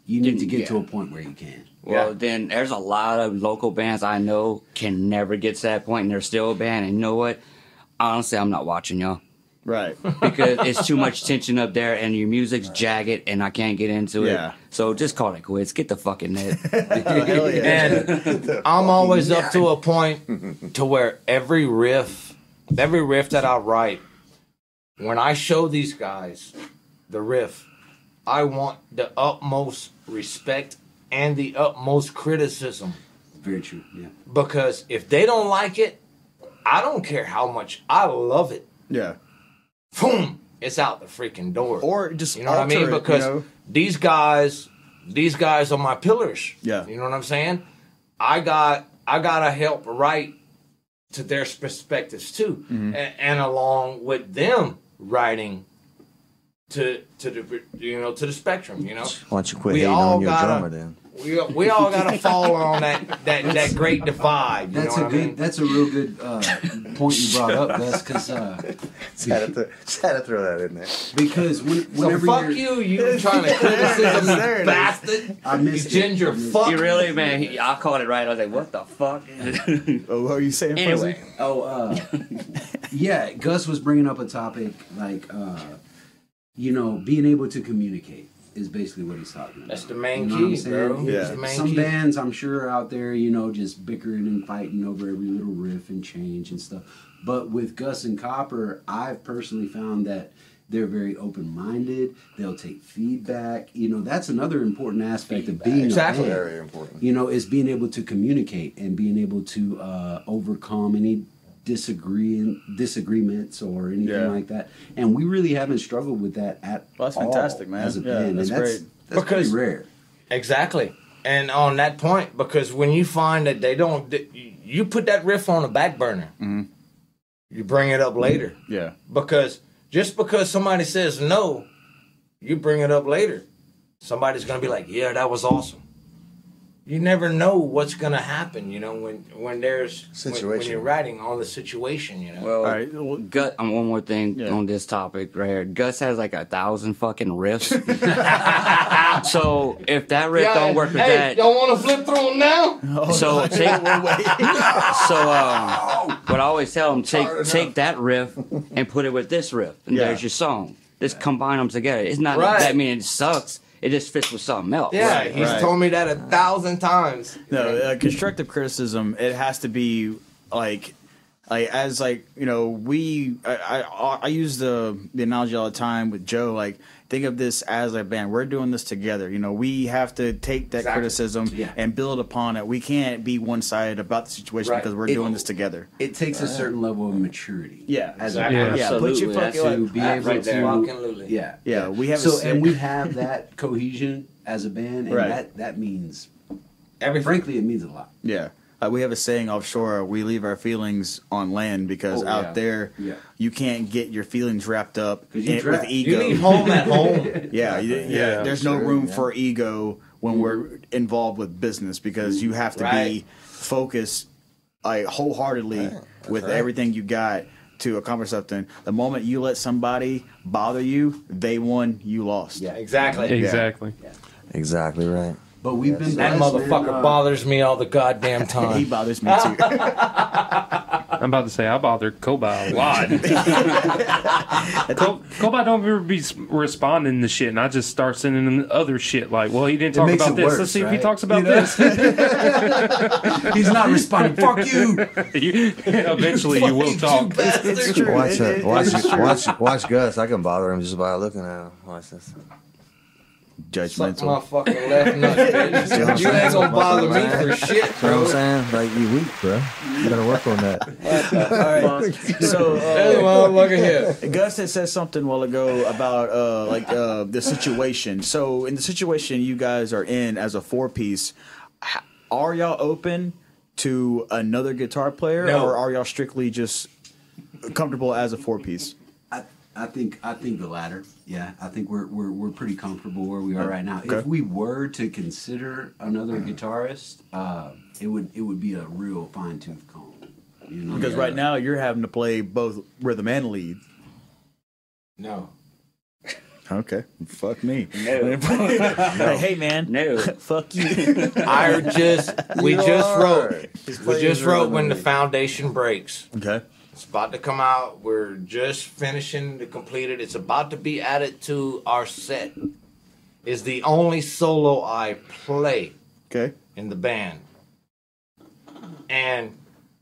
you need to get to a point where you can. Well, then there's a lot of local bands I know can never get to that point, and they're still a band. And you know what? Honestly, I'm not watching y'all. Right. Because it's too much tension up there, and your music's jagged, and I can't get into it. So just call it quits. Get the fucking net. And I'm always up to a point to where every riff that I write, when I show these guys the riff, I want the utmost respect and the utmost criticism. Very true, yeah. Because if they don't like it, I don't care how much I love it. Yeah. Boom! It's out the freaking door. Or just, you know what I mean? Because these guys are my pillars. Yeah. You know what I'm saying? I gotta help write to their perspectives too, and along with them writing to the spectrum. You know, Why don't you quit We hating all on your gotta- drummer then? we all gotta fall on that great divide. You That's know a what good. I mean? That's a real good point you brought up, Gus. Because Just had to throw that in there. because So whenever fuck you're, you trying to criticism, you There it is. bastard. I You missed it. ginger fuck. You really, man? I called it right. I was like, what the fuck? Oh, what are you saying, Anyway, Fuzzy? Oh, yeah. Gus was bringing up a topic like, being able to communicate is basically what he's talking about. That's the main You know what I'm key, saying? bro. Yeah. That's the main Some key. bands, I'm sure, out there, just bickering and fighting over every little riff and change and stuff. But with Gus and Copper, I've personally found that they're very open-minded. They'll take feedback. That's another important aspect of being Exactly. a band. Very important. Is being able to communicate and being able to overcome any disagreements or anything Yeah. like that. And we really haven't struggled with that at Well, that's all fantastic, man. as a Yeah, band. that's And great. That's Because- pretty rare. Exactly. And on that point, because when you find that they don't, you put that riff on a back burner. Mm-hmm. You bring it up later. Yeah. Because just because somebody says no, you bring it up later. Somebody's going to be like, yeah, that was awesome. You never know what's going to happen, when there's when Situation. you're writing on the situation, well, All right. Well, Gus, one more thing Yeah. on this topic right here. Gus has like 1,000 fucking riffs. So if that riff don't work with that, y'all want to flip through them now? so take, what I always tell them, take that riff and put it with this riff, and Yeah. there's your song. Just combine them together. It's not Right. that mean it sucks. It just fits with something else. Yeah, Right, he's right. told me that 1,000 times. No, constructive criticism. It has to be like as we. I use the analogy all the time with Joe. Like, think of this as a band. We're doing this together. We have to take that Exactly. criticism Yeah. and build upon it. We can't be one sided about the situation Right. because we're doing this together. It takes a certain level of maturity. Yeah, As exactly. a Yeah. Yeah, put your Absolutely. fucking to be able right to there. Fucking yeah we have so a and we have that cohesion as a band, and Right. that means Everything. frankly it means a lot. Yeah. We have a saying offshore, we leave our feelings on land because Oh, out yeah. there, Yeah. you can't get your feelings wrapped up 'Cause you with trap. ego. You leave home at home. Yeah, Yeah, there's no room for ego when we're involved with business because you have to be Right. focused wholeheartedly with everything you got to accomplish something. The moment you let somebody bother you, they won, you lost. Yeah. Exactly. Exactly. Exactly right. But we've been That blessed, motherfucker man. bothers me all the goddamn He time. bothers me too. I'm about to say I bother Kobi a lot. Kobi don't ever be responding to shit, and I just start sending him other shit like, well, he didn't talk makes about it this. worse, Let's see if he right? talks about this. He's not responding. Fuck you. Eventually, you will talk. It's true. Watch It- that. Watch Gus. I can bother him just by looking at him. Watch this. Suck Judgmental. my fucking left nut, bitch. You ain't gonna bother me for shit, You know what I'm bro. saying? Like, you weak, bro. You gotta work on that. All right. So, Hey, motherfucker here. Gus had said something a while ago about the situation. So in the situation you guys are in as a 4-piece, are y'all open to another guitar player, No. or are y'all strictly just comfortable as a 4-piece? I think the latter. Yeah, I think we're pretty comfortable where we are right now. Okay. If we were to consider another guitarist, it would be a real fine tooth comb. Because right now you're having to play both rhythm and lead. No. Okay, fuck me. No. Like, hey man, No. fuck you. We You just are. wrote. He's We playing just wrote rhythm When the and- Foundation Breaks. Okay. It's about to come out. We're just finishing to complete it. It's about to be added to our set. It's the only solo I play Okay. in the band. And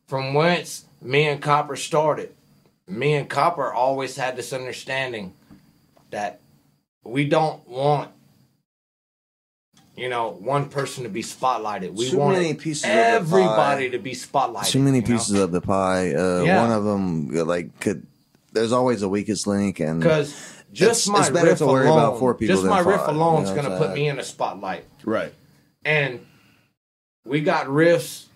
from whence me and Copper started, me and Copper always had this understanding that we don't want, one person to be spotlighted. We Too want many pieces of the everybody pie. to be spotlighted. Too many you know? pieces of the pie. Yeah. One of them, there's always a weakest link, and Because just It's my better riff to worry alone, about 4 people just than my riff 5, alone you is know going to what I'm put me in the spotlight. Right. And we got riffs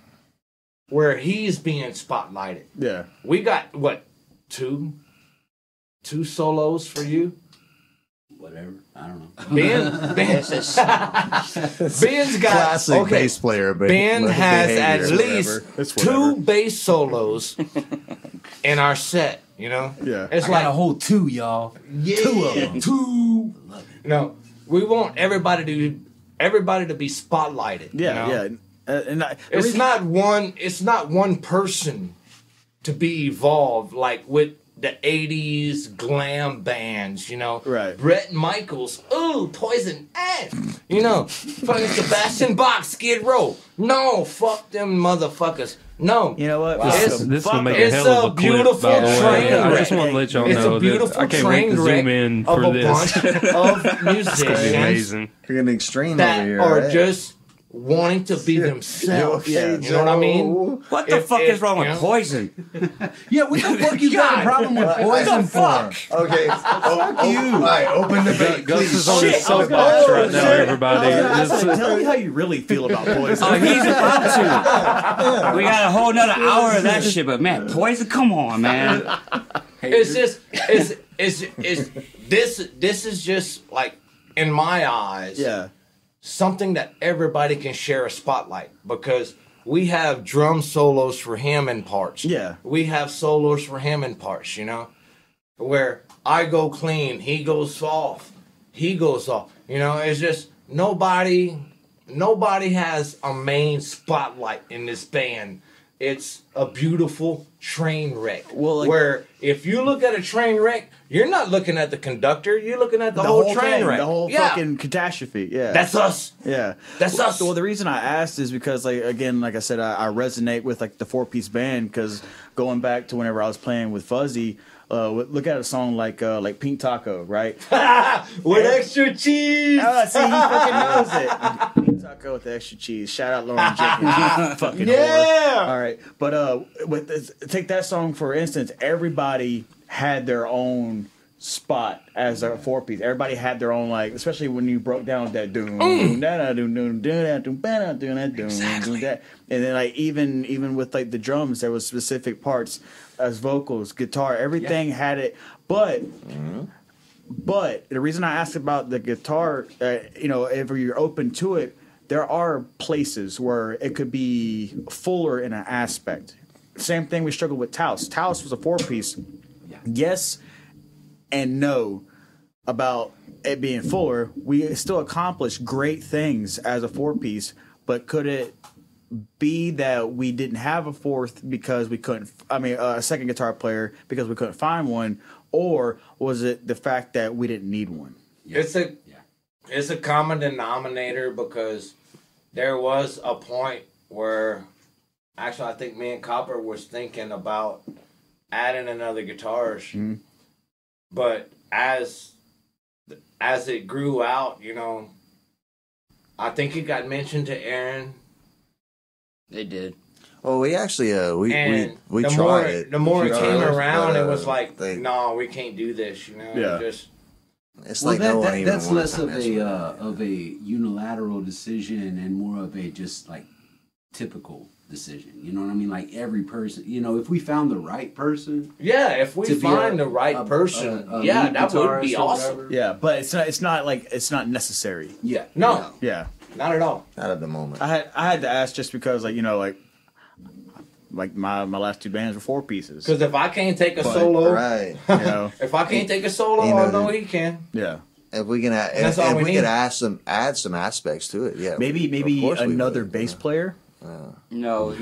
where he's being spotlighted. Yeah. We got what, two solos for you? whatever. I don't know. Ben's got Classic bass player, but Ben has behavior. at least It's 2 whatever. bass solos in our set. You know, Yeah. it's I like got a whole 2, y'all. yeah, 2 of them. 2. No, we want everybody to be spotlighted. Yeah, you know? yeah. And It's not one person to be evolved like with the 80s glam bands, you know. Right. Bret Michaels, ooh, Poison ass. You know, fucking Sebastian Bach, Skid Row. No, fuck them motherfuckers. No. You know what? This will make a It's hell a of a clip, beautiful by the way. train I wreck. just want to let y'all It's know a beautiful that I can't wait train to wreck zoom in of for a this. bunch of musicians Amazing. You're getting extreme that over here. are right? just wanting to be themselves. Yeah. You know what I mean? What the fuck is wrong you with know? Poison? Yeah, what the fuck you got a problem with Poison for? Okay. Fuck you. All right, open the bait, Gus please. is on his Shit. soapbox right now, everybody. Tell me how you really feel about Poison. Oh, he's about to. We got a whole nother hour of that shit, but man, Poison, come on, man. It's just this is just like in my eyes Yeah. something that everybody can share a spotlight because we have drum solos for him in parts. Yeah. We have solos for him in parts, you know, where I go clean, he goes off, he goes off. You know, it's just nobody has a main spotlight in this band. It's a beautiful train wreck. Well, like- where if you look at a train wreck, you're not looking at the conductor, you're looking at the whole train thing, wreck. the whole fucking catastrophe. Yeah. That's us. Yeah, That's us. Well, the reason I asked is because, like, again, like I said, I resonate with like the 4-piece band because going back to whenever I was playing with Fuzzy, look at a song like Pink Taco, right? With extra cheese. See, he fucking knows it. Pink Taco with the extra cheese. Shout out Lauren Jenkins. Fucking Yeah. whore. All right, but take that song for instance. Everybody had their own spot as a 4-piece. Everybody had their own, like, especially when you broke down that doom, and then like even with like the drums, there was specific parts as vocals, guitar, everything had it. But the reason I asked about the guitar, if you're open to it, there are places where it could be fuller in an aspect. Same thing we struggled with Taos. Taos was a 4-piece. Yes and no about it being fuller. We still accomplished great things as a 4-piece, but could it be that we didn't have a fourth because we couldn't, a second guitar player because we couldn't find one, or was it the fact that we didn't need one? It's a common denominator because there was a point where actually I think me and Copper was thinking about adding another guitarist. Mm-hmm. But as it grew out, you know, I think it got mentioned to Aaron. They did. Well, we actually we the tried more, it. The more it came around, but, it was like, they- no, we can't do this. You know, Yeah. It's Well, like no one even that's wants less to of mess with it. a unilateral decision and more of a just like typical decision. You know what I mean? Like every person, you know, if we found the right person, Yeah, if we to be find a- the right a- person, a yeah, lead that would guitarist be or awesome. whatever. Yeah, but it's not necessary. Yeah. No, Yeah. not at all. Not at the moment. I had to ask just because, like, like my last 2 bands were 4-pieces. Because if I can't take a solo, Right. if I can't take a solo, You know, I know he can. Yeah. If we can add, That's all if we we need. could add some aspects to it, yeah. Maybe of course we another would, bass yeah. player. No, No.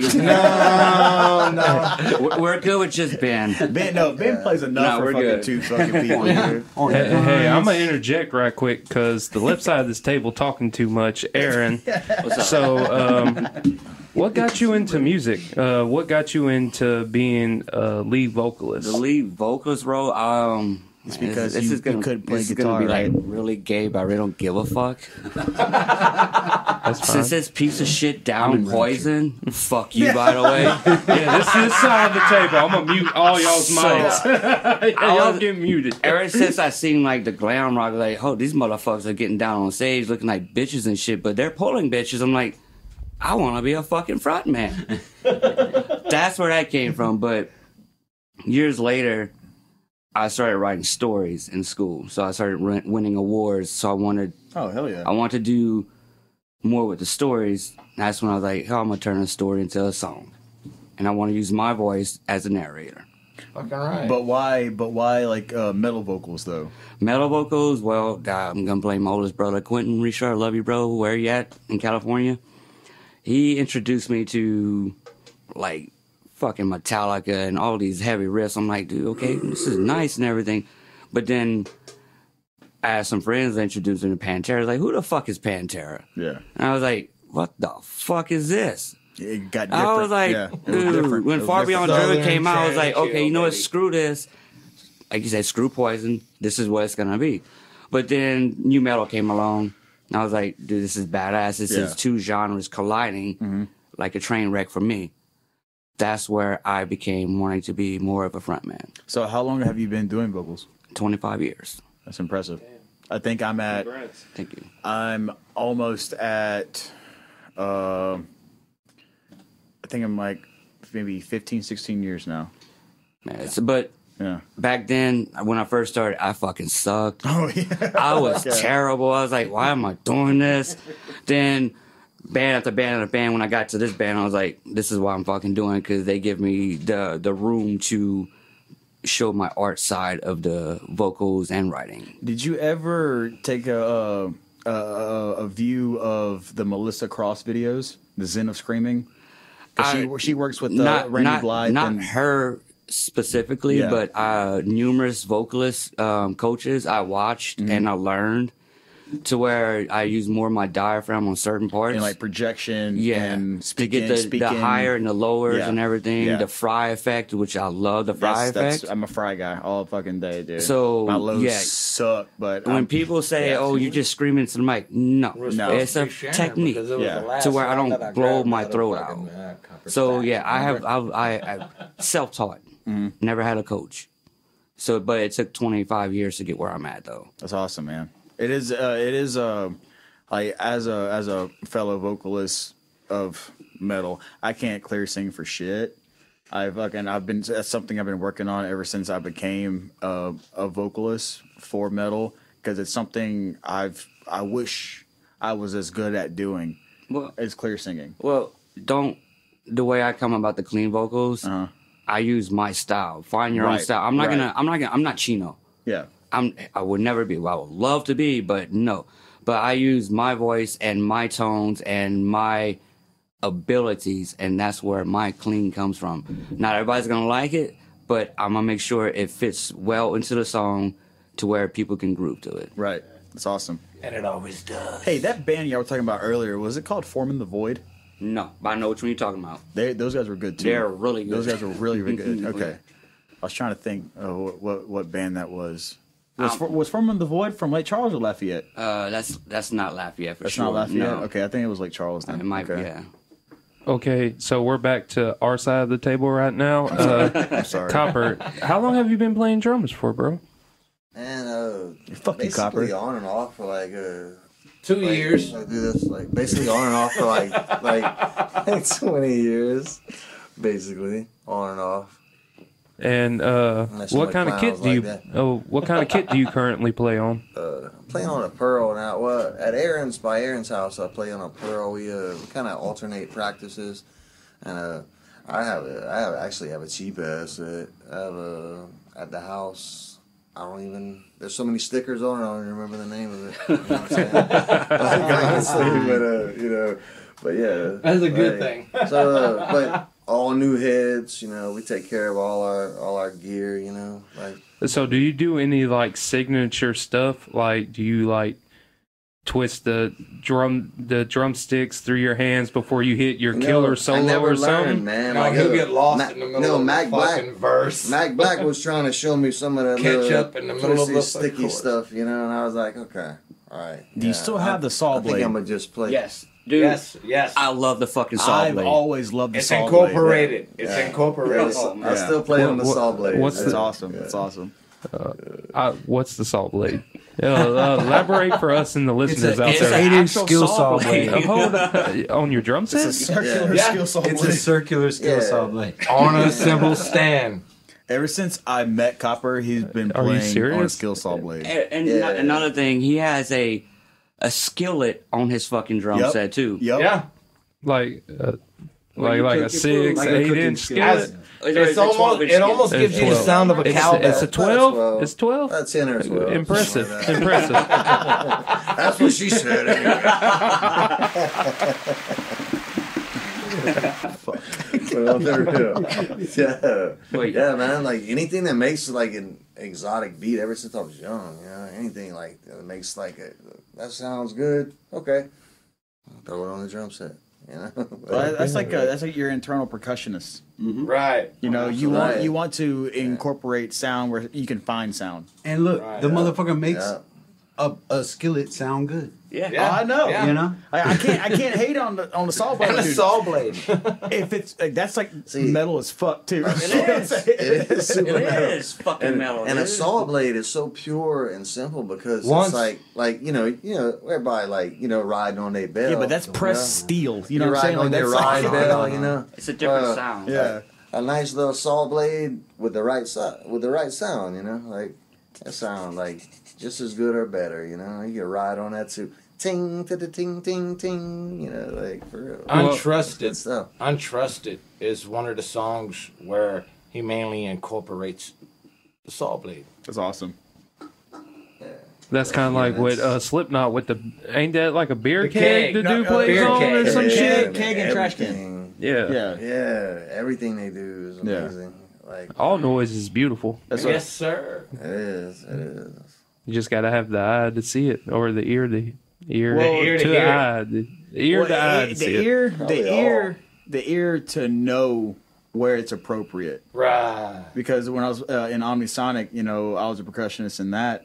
we're good with just Ben. Ben plays enough No, for we're fucking good. 2 fucking people. Dude. Hey, I'm gonna interject right quick because the left side of this table talking too much, Aaron. What's up? So, what got you into music? What got you into being a lead vocalist? The lead vocalist role, It's because this you is gonna, couldn't play this is guitar, gonna be right? like really gay, but I really don't give a fuck. That's fine. Since this piece of shit down Poison, fuck you, by the way. Yeah, this side of the table. I'm gonna mute all y'all's mics. Y'all get muted. Ever since I seen like the glam rock, like, oh, these motherfuckers are getting down on stage looking like bitches and shit, but they're pulling bitches. I'm like, I want to be a fucking front man. That's where that came from. But years later, I started writing stories in school. So I started winning awards. So Oh, hell yeah. I want to do more with the stories. That's when I was like, I'm going to turn a story into a song. And I want to use my voice as a narrator. Fucking right. But why like metal vocals though? Metal vocals, well, I'm going to blame my oldest brother, Quentin Richard. Love you, bro. Where you at? In California. He introduced me to, like, fucking Metallica and all these heavy riffs. I'm like, dude, okay, this is nice and everything. But then I had some friends that introduced me to Pantera. Like, who the fuck is Pantera? Yeah. And I was like, what the fuck is this? It got different. I was like, yeah, dude, when Far Beyond Driven came out, I was like, Southern okay, you know what, chill, screw this. Like you said, screw Poison. This is what it's going to be. But then new metal came along, and I was like, dude, this is badass. This is two genres colliding like a train wreck for me. That's where I became wanting to be more of a frontman. So how long have you been doing vocals? 25 years. That's impressive. I think I'm at. Thank you. I'm almost at. I think I'm like maybe 15, 16 years now. Man, but Yeah. back then, when I first started, I fucking sucked. Oh yeah. I was terrible. I was like, why am I doing this? Then band after band after band, when I got to this band, I was like, this is why I'm fucking doing it, because they give me the room to show my art side of the vocals and writing. Did you ever take a view of the Melissa Cross videos, the Zen of Screaming? 'Cause she works with Randy Blythe. Not her specifically, but numerous vocalist coaches I watched and I learned to where I use more of my diaphragm on certain parts. And like projection and to get the higher and the lowers and everything. Yeah. The fry effect, which I love the fry effect. I'm a fry guy all fucking day, dude. So, my lows yeah. suck, but When people say, "Oh, you just screaming into the mic," no, it's a technique to where I don't blow my throat out. So yeah, I self-taught. Never had a coach. So, but it took 25 years to get where I'm at, though. That's awesome, man. It is like as a fellow vocalist of metal, I can't clear sing for shit. That's something I've been working on ever since I became a vocalist for metal, because it's something I wish I was as good at doing as clear singing. Well, the way I come about the clean vocals, I use my style. Find your own style. I'm not Chino. Yeah. I would never be. Well, I would love to be, but no. But I use my voice and my tones and my abilities, and that's where my clean comes from. Not everybody's gonna like it, but I'm gonna make sure it fits well into the song to where people can groove to it. Right. That's awesome. And it always does. Hey, that band y'all were talking about earlier, was it called Forming the Void? No, but I know which one you're talking about. Those guys were good too. They're really good. Those guys were really, really good. Okay. I was trying to think what band that was. Was Forming the Void from Lake Charles or Lafayette? That's not Lafayette for sure. That's not Lafayette? No. Okay, I think it was Lake Charles then. It might be, okay. yeah. Okay, so we're back to our side of the table right now. I'm sorry. Copper, how long have you been playing drums for, bro? And Fuck you, Copper. basically on and off for like 2 years. I do this like basically on and off for like 20 years, basically on and off. And what kind of kit do you? What kind of kit do you currently play on? I'm playing on a Pearl now. Well, at Aaron's house, I play on a Pearl. We kind of alternate practices, and I actually have a cheap ass that I have at the house. There's so many stickers on it, I don't even remember the name of it. You know what I'm saying? But yeah. That's a good thing. So, but all new heads, we take care of all our gear, So, do you do any like signature stuff? Like, do you like twist the drumsticks through your hands before you hit your killer solo or something? Man. No, he'll get lost in the middle of the fucking verse. Mac Black was trying to show me some of that Ketchup in the middle of the sticky stuff, and I was like, okay, all right. Do you still have the saw blade? I think I'm gonna just play. Yes. Dude, yes. I love the fucking saw blade. I've always loved the It's saw blade. incorporated. It's incorporated. I still play on the saw blade. That's awesome. That's awesome. What's the saw blade? Elaborate for us and the listeners out It's there. an 8-inch skill saw blade. Hold on. On your drum set? It's a circular skill saw blade. It's a circular skill saw blade. On a cymbal stand. Ever since I met Copper, he's been Are you playing on a serious? skill saw blade. And another thing, he has a skillet on his fucking drum Yep. set too. Yep. Yeah. Like you like a cook your 6, food. Like a 8 cooking inch skillet. skillet. It's almost, it almost It's gives you the 12. sound of a cowbell. It's a 12. 12. It's 12. That's 10 or 12. Impressive. something like Impressive. that. That's what she said. Anyway. Well, there we go. Yeah. Wait. Yeah, man. Like anything that makes like an exotic beat. Ever since I was young, you know, anything like that makes like that sounds good. Okay, throw it on the drum set. You know, Well, that's like your internal percussionist. Right. You know, Right. you want to incorporate sound where you can find sound. And look, the motherfucker makes Yeah. a skillet sound good. Yeah. Oh, I know. Yeah. You know? I can't hate on the saw blade. And a dude. saw blade. If it's like that's like See, metal as fuck too. It is. It is super It metal. is fucking metal. And It a is. saw blade is so pure and simple because Once- it's like you know everybody like riding on their bell. Yeah, but that's pressed steel. You know You're what I'm saying? riding on their that's ride like, bell. You know, It's a different sound. yeah. a nice little saw blade with the right sound. You know, like that sound like just as good or better. You know, you can ride on that too. Ting, ting, ting, ting. You know, like for real. Untrusted. Good stuff. Untrusted is one of the songs where he mainly incorporates the saw blade. That's awesome. That's kind of like what Slipknot with the ain't that like a beer The keg keg. the No, dude plays beer on or keg. some Yeah. shit? Keg and trash can. Everything. Yeah. Yeah. Yeah, everything they do is amazing. Like All noise is beautiful. That's Yes, sir. it is. It is. You just gotta have the eye to see it, or the ear to ear, Well, ear to to hear it. eye, the ear to eye to see it. The ear to know where it's appropriate. Right. Because when I was in Omnisonic, I was a percussionist in that,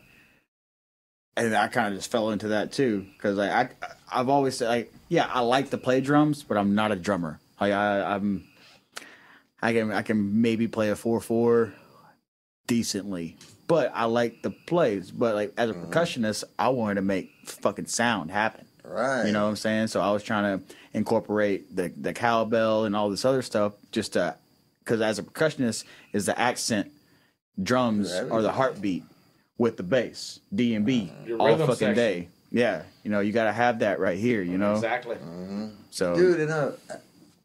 and I kind of just fell into that too. Because I've always said, I like to play drums, but I'm not a drummer. I can maybe play a 4/4 decently, but I like the plays. But as a percussionist, I wanted to make fucking sound happen. Right. You know what I'm saying? So I was trying to incorporate the cowbell and all this other stuff just to, because as a percussionist, is the accent drums are the heartbeat with the bass, D and B, Your all rhythm fucking section. day. Yeah, you got to have that right here. Exactly. So Dude,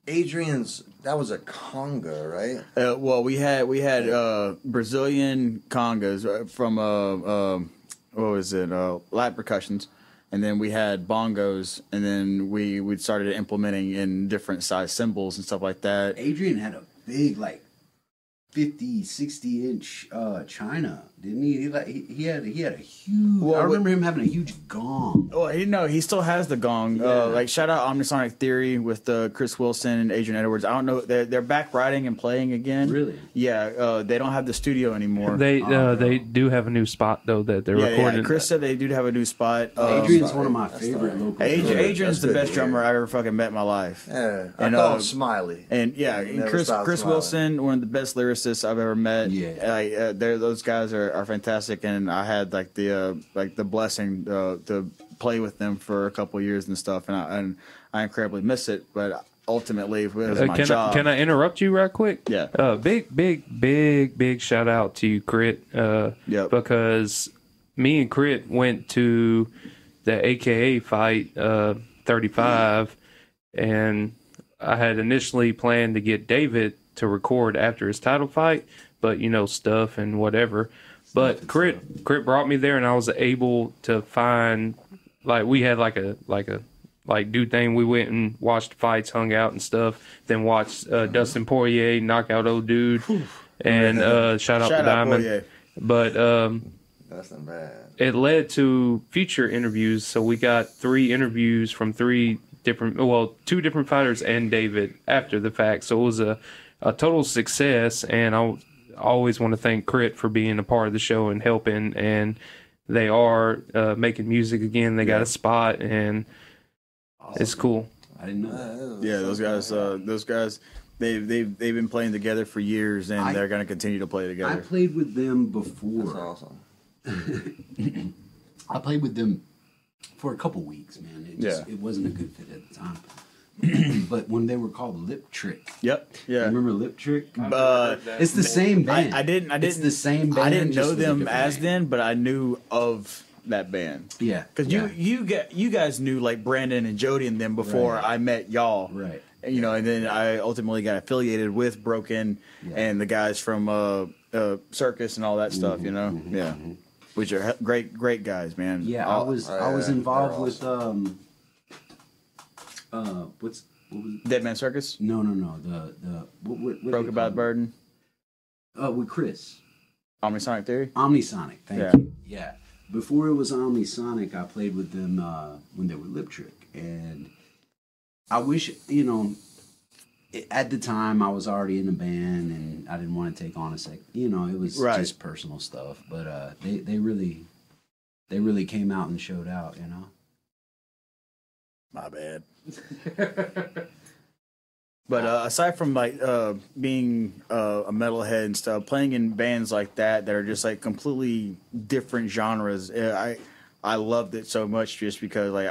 Adrian's, that was a conga, right? well, we had Brazilian congas from what was it? Latin percussions, and then we had bongos, and then we started implementing in different size cymbals and stuff like that. Adrian had a big, 50, 60 inch china, didn't he? He had a huge. Well, I remember him having a huge gong. Well, he still has the gong. Yeah. Shout out Omnisonic Theory with Chris Wilson and Adrian Edwards. I don't know, they're back writing and playing again. Really? Yeah. They don't have the studio anymore. They do have a new spot though that they're yeah, recording. Chris said they do have a new spot. Adrian's one of my favorite local. Adrian's the That's best good to drummer hear. I've ever fucking met in my life. Yeah. I And, call him Smiley. And yeah, He and never Chris stops smiling. Wilson, one of the best lyricists I've ever met. Yeah. Those guys are fantastic, and I had the blessing to play with them for a couple of years and stuff, and I incredibly miss it. But ultimately, it was my job. Can I interrupt you right quick? Yeah. Big shout out to you, Crit. Yep. Because me and Crit went to the AKA fight 35, and I had initially planned to get David to record after his title fight, but stuff and whatever. But Crit brought me there, and I was able to find we had a do thing. We went and watched fights, hung out and stuff. Then watched Dustin Poirier knock out old dude, and shout out to Diamond. Poirier. But That's not bad. it led to future interviews. So we got 3 interviews from 2 different fighters and David after the fact. So it was a total success, and I always want to thank Crit for being a part of the show and helping. And they are making music again. They got a spot, and it's cool. I didn't know that. Yeah, those guys, they've been playing together for years, and they're going to continue to play I together. played with them before. That's awesome. I played with them for a couple weeks, man. It Yeah. it wasn't a good fit at the time. but when they were called Lip Trick. Yep. Yeah. Remember Lip Trick? It's the same band. I didn't. It's the same band. I didn't know just with a them different as name. then, but I knew of that band. Yeah. Because you guys knew like Brandon and Jody and them before Right. I met y'all. Right. You know, and then I ultimately got affiliated with Broken and the guys from Circus and all that stuff. You know, which are great guys, man. Yeah, I was involved with what was Dead Man Circus. no the what Broke About Burden. With Chris. Omnisonic Theory. Omnisonic, thank Yeah. you. Yeah. Before it was Omnisonic, I played with them when they were Lip Trick. And I wish, at the time I was already in the band and I didn't want to take on it was just personal stuff. But they really came out and showed out, My bad. But aside from like being a metalhead and stuff, playing in bands like that are just like completely different genres, I loved it so much just because like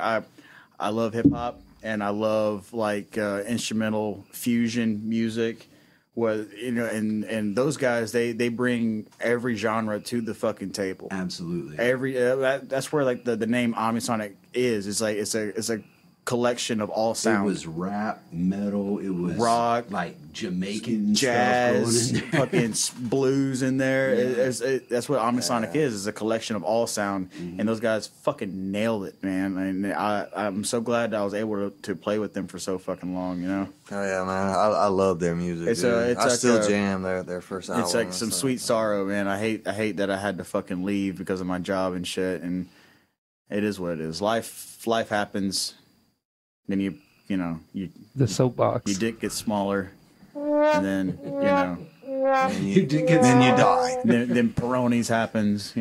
I love hip hop and I love like instrumental fusion music. Where and those guys they bring every genre to the fucking table. Absolutely. That's where like the name Omnisonic is. It's like it's a collection of all sounds. It was rap, metal, it was rock, like Jamaican jazz, stuff fucking blues in there. That's what Omnisonic is. It's a collection of all sound, and those guys fucking nailed it, man. And I'm so glad that I was able to play with them for so fucking long. Oh yeah, man. I love their music. I like still jam their first album. It's like some sweet sorrow, man. I hate that I had to fucking leave because of my job and shit. And it is what it is. Life happens. Then you The soapbox. your dick gets smaller, and then you then you die. then Peroni's happens.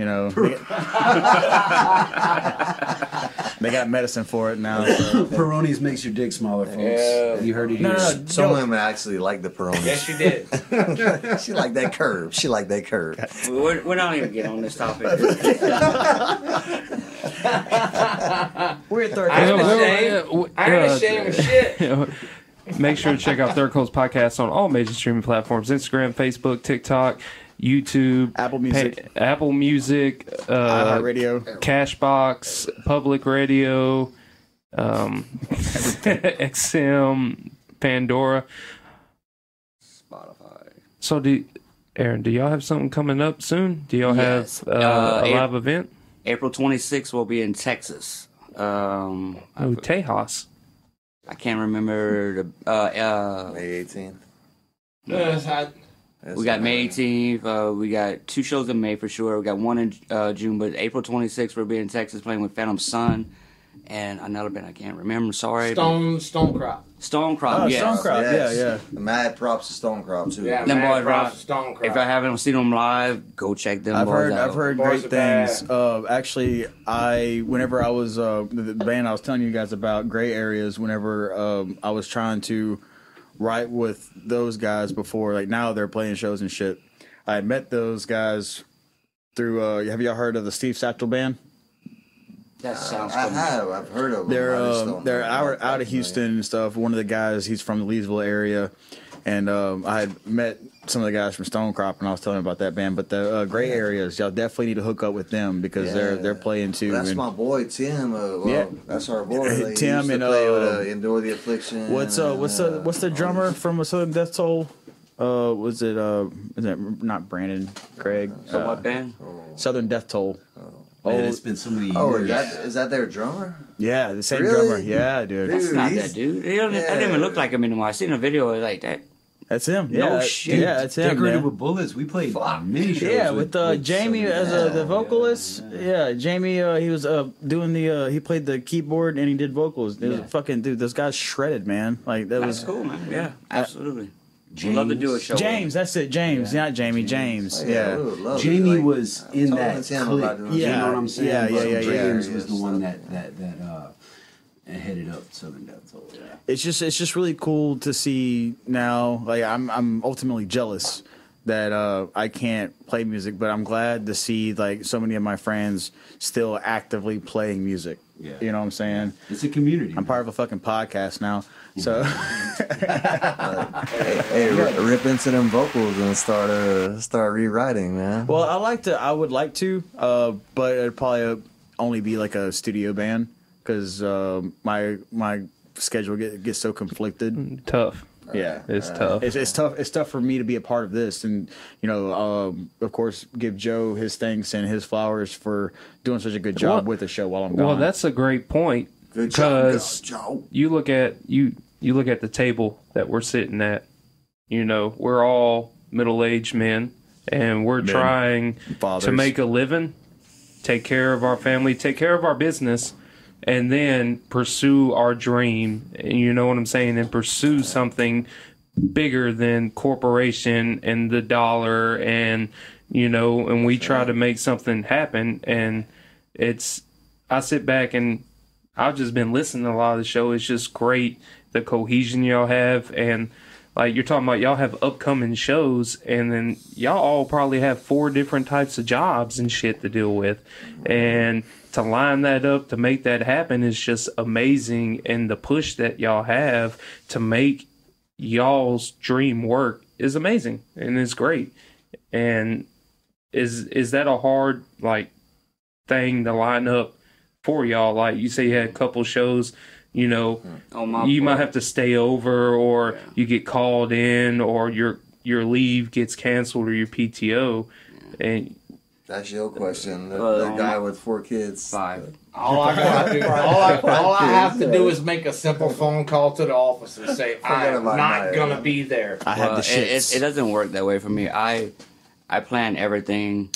They got medicine for it now. So. Peroni's makes your dick smaller, folks. Yeah. You heard it No, here. no, Some women actually like the Peroni. Yes, you did. She like that curve. She like that curve. We're not even getting on this topic. We're at third. I ain't ashamed of shit. Make sure to check out Third Coast Podcast on all major streaming platforms: Instagram, Facebook, TikTok, YouTube, Apple Music, Apple Music, Radio, Cashbox, Public Radio, XM, Pandora. Spotify. So, Aaron, do y'all have something coming up soon? Do y'all Yes. have a live event? April 26th will be in Texas. Tejas. I can't remember the. May 18th. We got May 18th. We got 2 shows in May for sure. We got one in June, but April 26th we'll be in Texas playing with Phantom Sun and another band I can't remember. Sorry. Stonecrop. Stonecrop. Yeah. Stonecrop. Yes. Yeah. Mad props to Stonecrop too. Yeah, Them man, boys props rock. to Stonecrop. If I haven't seen them live, go check them boys out. I've heard Boys great are things. bad. Actually, whenever I was the band I was telling you guys about, Gray Areas. Whenever I was trying to write with those guys before, like now they're playing shows and shit. I met those guys through. Have y'all heard of the Steve Satchel Band? That sounds I familiar. have. I've heard of them. I just don't They're know out about of that, Houston and stuff. One of the guys, he's from the Leesville area, and I had met some of the guys from Stonecrop, and I was telling them about that band. But the Gray Areas, y'all definitely need to hook up with them because they're playing too. That's and my boy Tim. That's our boy. Like, Tim he used to and, play with, Endure the Affliction. what's the drummer from Southern Death Toll? Is it not Brandon Craig? So what band? Southern Death Toll. Man, it's been so many years. Oh, is that their drummer? Yeah, the same Really? drummer. Yeah, dude. That's not he's- that dude. That didn't even look like him anymore. I seen a video like that. That's him. No Yeah, shit. Yeah, that's him. Decorated Man. with Bullets. We played many shows. Yeah, with Jamie Southern as Death. the vocalist. Yeah, Jamie. He was doing the. He played the keyboard and he did vocals. It was fucking dude. Those guys shredded, man. Like that That's was cool, man. Yeah, absolutely. We'd love to do a show. James. That's it. James, not Jamie. James. Yeah. we would love it. Jamie Like, was in told that Tim clique. about doing You Yeah. know what I'm saying? Yeah, But yeah. James was Yeah, the one stuff. that headed up Southern Death Toll. Yeah. It's just really cool to see now. Like I'm ultimately jealous that I can't play music, but I'm glad to see like so many of my friends still actively playing music. Yeah. You know what I'm saying? It's a community. I'm part of a fucking podcast now. So Hey, rip into them vocals and start rewriting, man. well, I would like to, but it'd probably only be like a studio band because my schedule gets so conflicted. Tough. Yeah, It's tough. It's tough. It's tough for me to be a part of this, and of course, give Joe his thanks and his flowers for doing such a good job with the show while I'm gone. Well, that's a great point Good job, because Joe. you look at you look at the table that we're sitting at. We're all middle-aged men, and we're trying fathers. to make a living, take care of our family, take care of our business, and then pursue our dream. You know what I'm saying? And pursue something bigger than corporation and the dollar, and and we try to make something happen. And I sit back and I've just been listening to a lot of the show. It's just great, the cohesion y'all have, and like you're talking about, y'all have upcoming shows, and then y'all all probably have 4 different types of jobs and shit to deal with, and to line that up to make that happen is just amazing. And the push that y'all have to make y'all's dream work is amazing, and it's great. And is that a hard thing to line up for y'all? Like you say, you had a couple shows. You might have to stay over, or you get called in, or your leave gets canceled, or your PTO, and That's your question. The guy with 4 kids. 5. All I have to do is make a simple phone call to the office and say, I'm not going to be there. I have the shits. It doesn't work that way for me. I plan everything.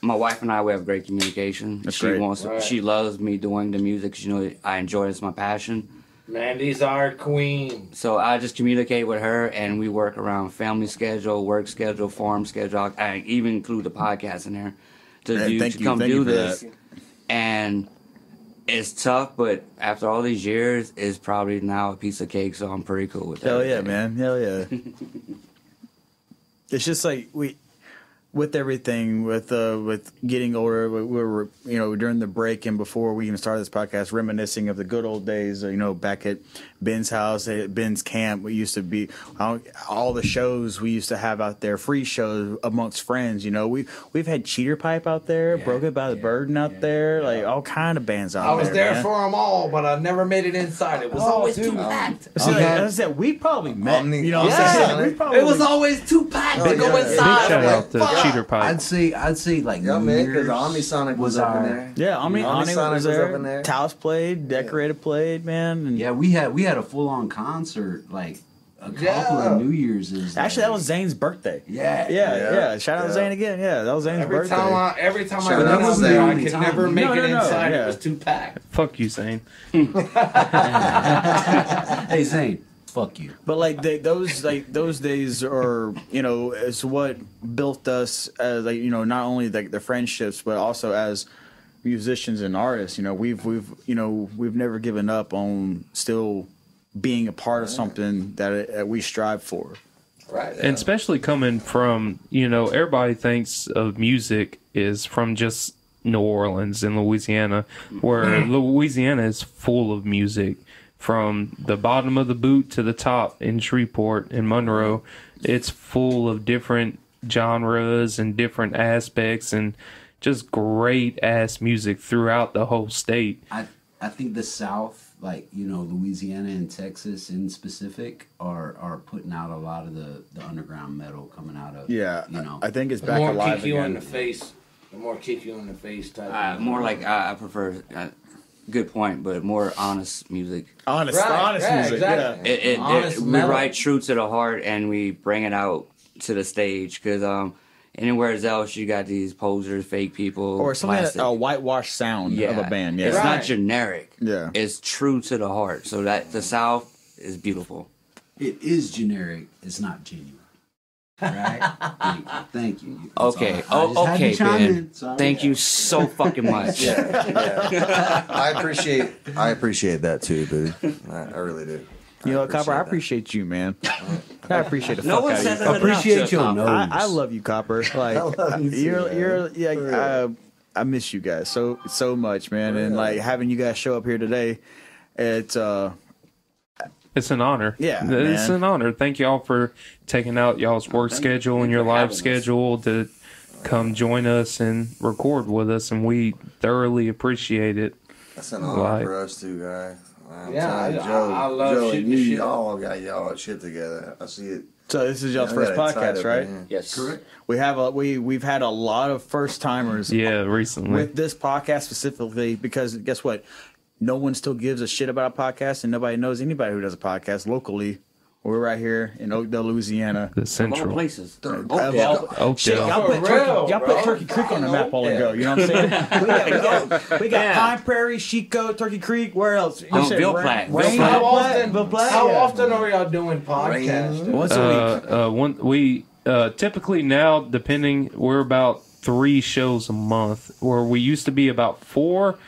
My wife and we have great communication. She loves me doing the music 'cause, I enjoy it. It's my passion. Mandy's our queen. So I just communicate with her, and we work around family schedule, work schedule, farm schedule. I even include the podcast in there to come do this. That. And it's tough, but after all these years, it's probably now a piece of cake. So I'm pretty cool with that. Hell yeah, man. Hell yeah. It's just like with everything, with getting older, we were during the break and before we even started this podcast, reminiscing of the good old days. Back at Ben's house, at Ben's camp, we used to be all the shows we used to have out there, free shows amongst friends. We've had Cheater Pipe out there, Broken by the Burden out there, like all kind of bands out there. I was there man. for them all, but I never made it inside. It was always too packed. I said we probably met. Omni- What I'm saying? We probably, It was always too packed to go big inside. shout out to Cheater Pipe. I'd say like Yeah, man, because Year's Omnisonic was up in there. yeah, Omnisonic was was up there. in there. Taos played, Decorated played, man. And Yeah, we had a full on concert like a couple of New Year's. actually, that was Zane's birthday. Yeah. Shout out Zane again. Yeah, that was Zane's Every birthday. time I Shout went out out to there, I Zane. could never make it No, inside. yeah. It was too packed. Fuck you, Zane. Hey Zane, fuck you. But those days are it's what built us as not only the friendships but also as musicians and artists. We've never given up on still being a part of something that we strive for. Right. And especially coming from, everybody thinks of music is from just New Orleans and Louisiana, where Louisiana is full of music. From the bottom of the boot to the top in Shreveport and Monroe, it's full of different genres and different aspects and just great ass music throughout the whole state. I think the South, Louisiana and Texas in specific, are putting out a lot of the underground metal coming out of. I think it's The back more alive kick you again. in the face, the more kick you in the face type. More like I prefer. Good point, but more honest music. Honest music. Exactly. We metal. write true to the heart and we bring it out to the stage because anywhere else you got these posers, fake people, Or something plastic. a whitewashed sound of a band. Yeah. It's not Right. generic. Yeah. It's true to the heart. So that the South is beautiful. It is generic. It's not genuine. Right? Thank you. That's Okay. all. I just had to Okay, chime Ben. in. Sorry. Thank you so fucking much. I appreciate that too, dude. I really do. Copper, I that. appreciate you, man. I appreciate the No fuck one out says of you. that Appreciate enough, your Copper. nose. I love you, Copper. Like love you too, you're I miss you guys so much, man, and like having you guys show up here today, it's an honor. Yeah, it's an honor. Thank y'all for taking out y'all's work schedule and your life schedule to come join us and record with us, and we thoroughly appreciate it. That's an honor for us too, guys. I love Joe shit. and you all got y'all shit together. I see it. So this is y'all's first podcast, right? Yes, correct. We've had a lot of first timers. Recently with this podcast specifically, because guess what? No one still gives a shit about a podcast, and nobody knows anybody who does a podcast locally. We're right here in Oakdale, Louisiana. The central places. Oakdale. Y'all put Turkey Creek on the map while ago. You know what I'm saying? we got Pine Prairie, Chico, Turkey Creek. Where else? Ville Platte. How often are y'all doing podcasts? Once a week. We typically now, depending, we're about 3 shows a month, where we used to be about 4.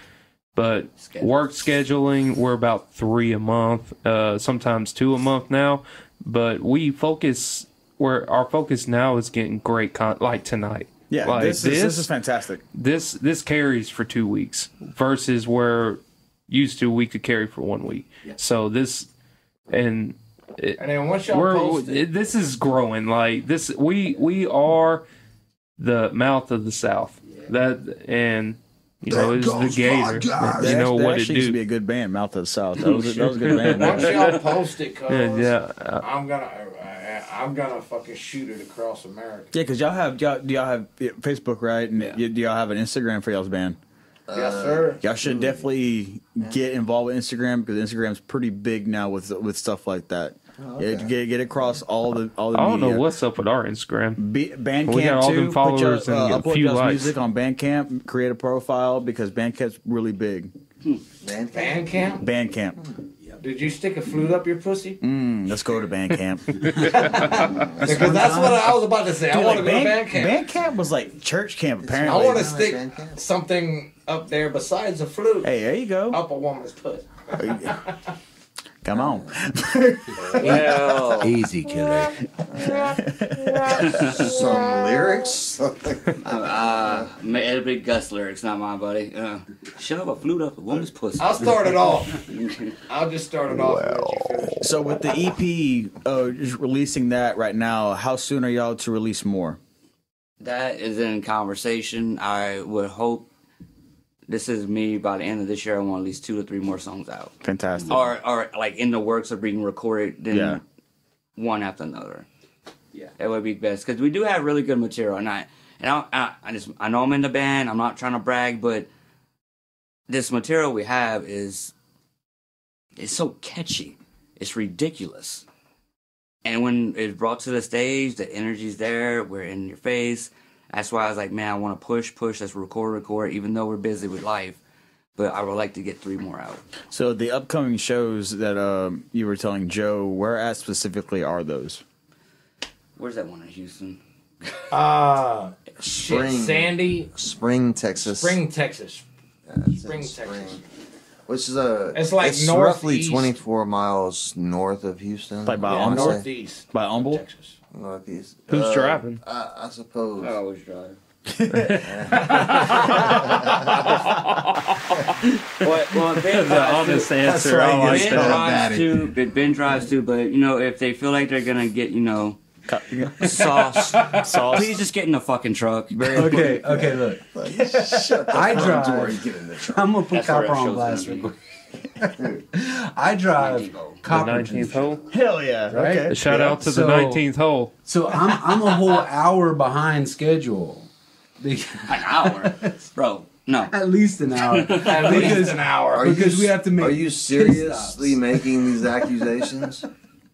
But work scheduling, we're about 3 a month, sometimes 2 a month now. But we focus, our focus now is getting great like tonight. Yeah, like this is fantastic. This carries for 2 weeks versus where used to we could carry for 1 week. Yeah. So this and then once y'all post it, this is growing. Like this, we are the mouth of the South. You know, it's the Gator. You know what it do. Used to be a good band, Mouth of the South. That was a good band. Once y'all post it, cause I'm gonna fucking shoot it across America. Yeah, because y'all have Facebook, right? And do y'all have an Instagram for y'all's band? Yes, sir. Y'all should definitely get involved with Instagram, because Instagram's pretty big now with stuff like that. Oh, okay. Get across all the I don't know what's up with our Instagram. Bandcamp we got all them followers and a few likes. Music on Bandcamp. Create a profile, because Bandcamp's really big. Bandcamp. Bandcamp. Did you stick a flute up your pussy? Let's go to Bandcamp. Because that's what I was about to say. Dude, I want to go to Bandcamp. Bandcamp was like church camp, apparently. I want to stick something up there besides a flute. Hey, there you go. Up a woman's pussy. Come on. Well, easy, killer. Some lyrics? It'll be Gus lyrics, not mine, buddy. Shove a flute up a woman's pussy. I'll start it off. I'll just start it off. So with the EP, just releasing that right now, how soon are y'all to release more? That is in conversation. I would hope. This is me by the end of this year. I want at least 2 to 3 more songs out. Fantastic. Or like in the works of being recorded, then one after another. Yeah, that would be best, because we do have really good material. And I know I'm in the band. I'm not trying to brag, but this material we have is so catchy. It's ridiculous. And when it's brought to the stage, the energy's there. We're in your face. That's why I was like, man, I want to push, let's record, even though we're busy with life. But I would like to get 3 more out. So the upcoming shows that you were telling Joe, where at specifically are those? Where's that one in Houston? Sandy. Spring, Texas. Spring, Texas. Which is it's roughly 24 miles north of Houston. Like by Humble? Northeast. By Humble? Texas. Northeast. Who's driving? I suppose. I always drive. Well, Ben the honest answer. Right. I like Ben drives too, but if they feel like they're gonna get sauce, please just get in the fucking truck. Okay, look. I drive. I'm gonna put Copper on blast real quick. I drive Copper. 19th hole. Hell yeah! Right? Okay. Shout out to the 19th hole. So I'm a whole hour behind schedule. An hour, bro. No, at least an hour. Least an hour. Because we have to make. Are you seriously making these accusations?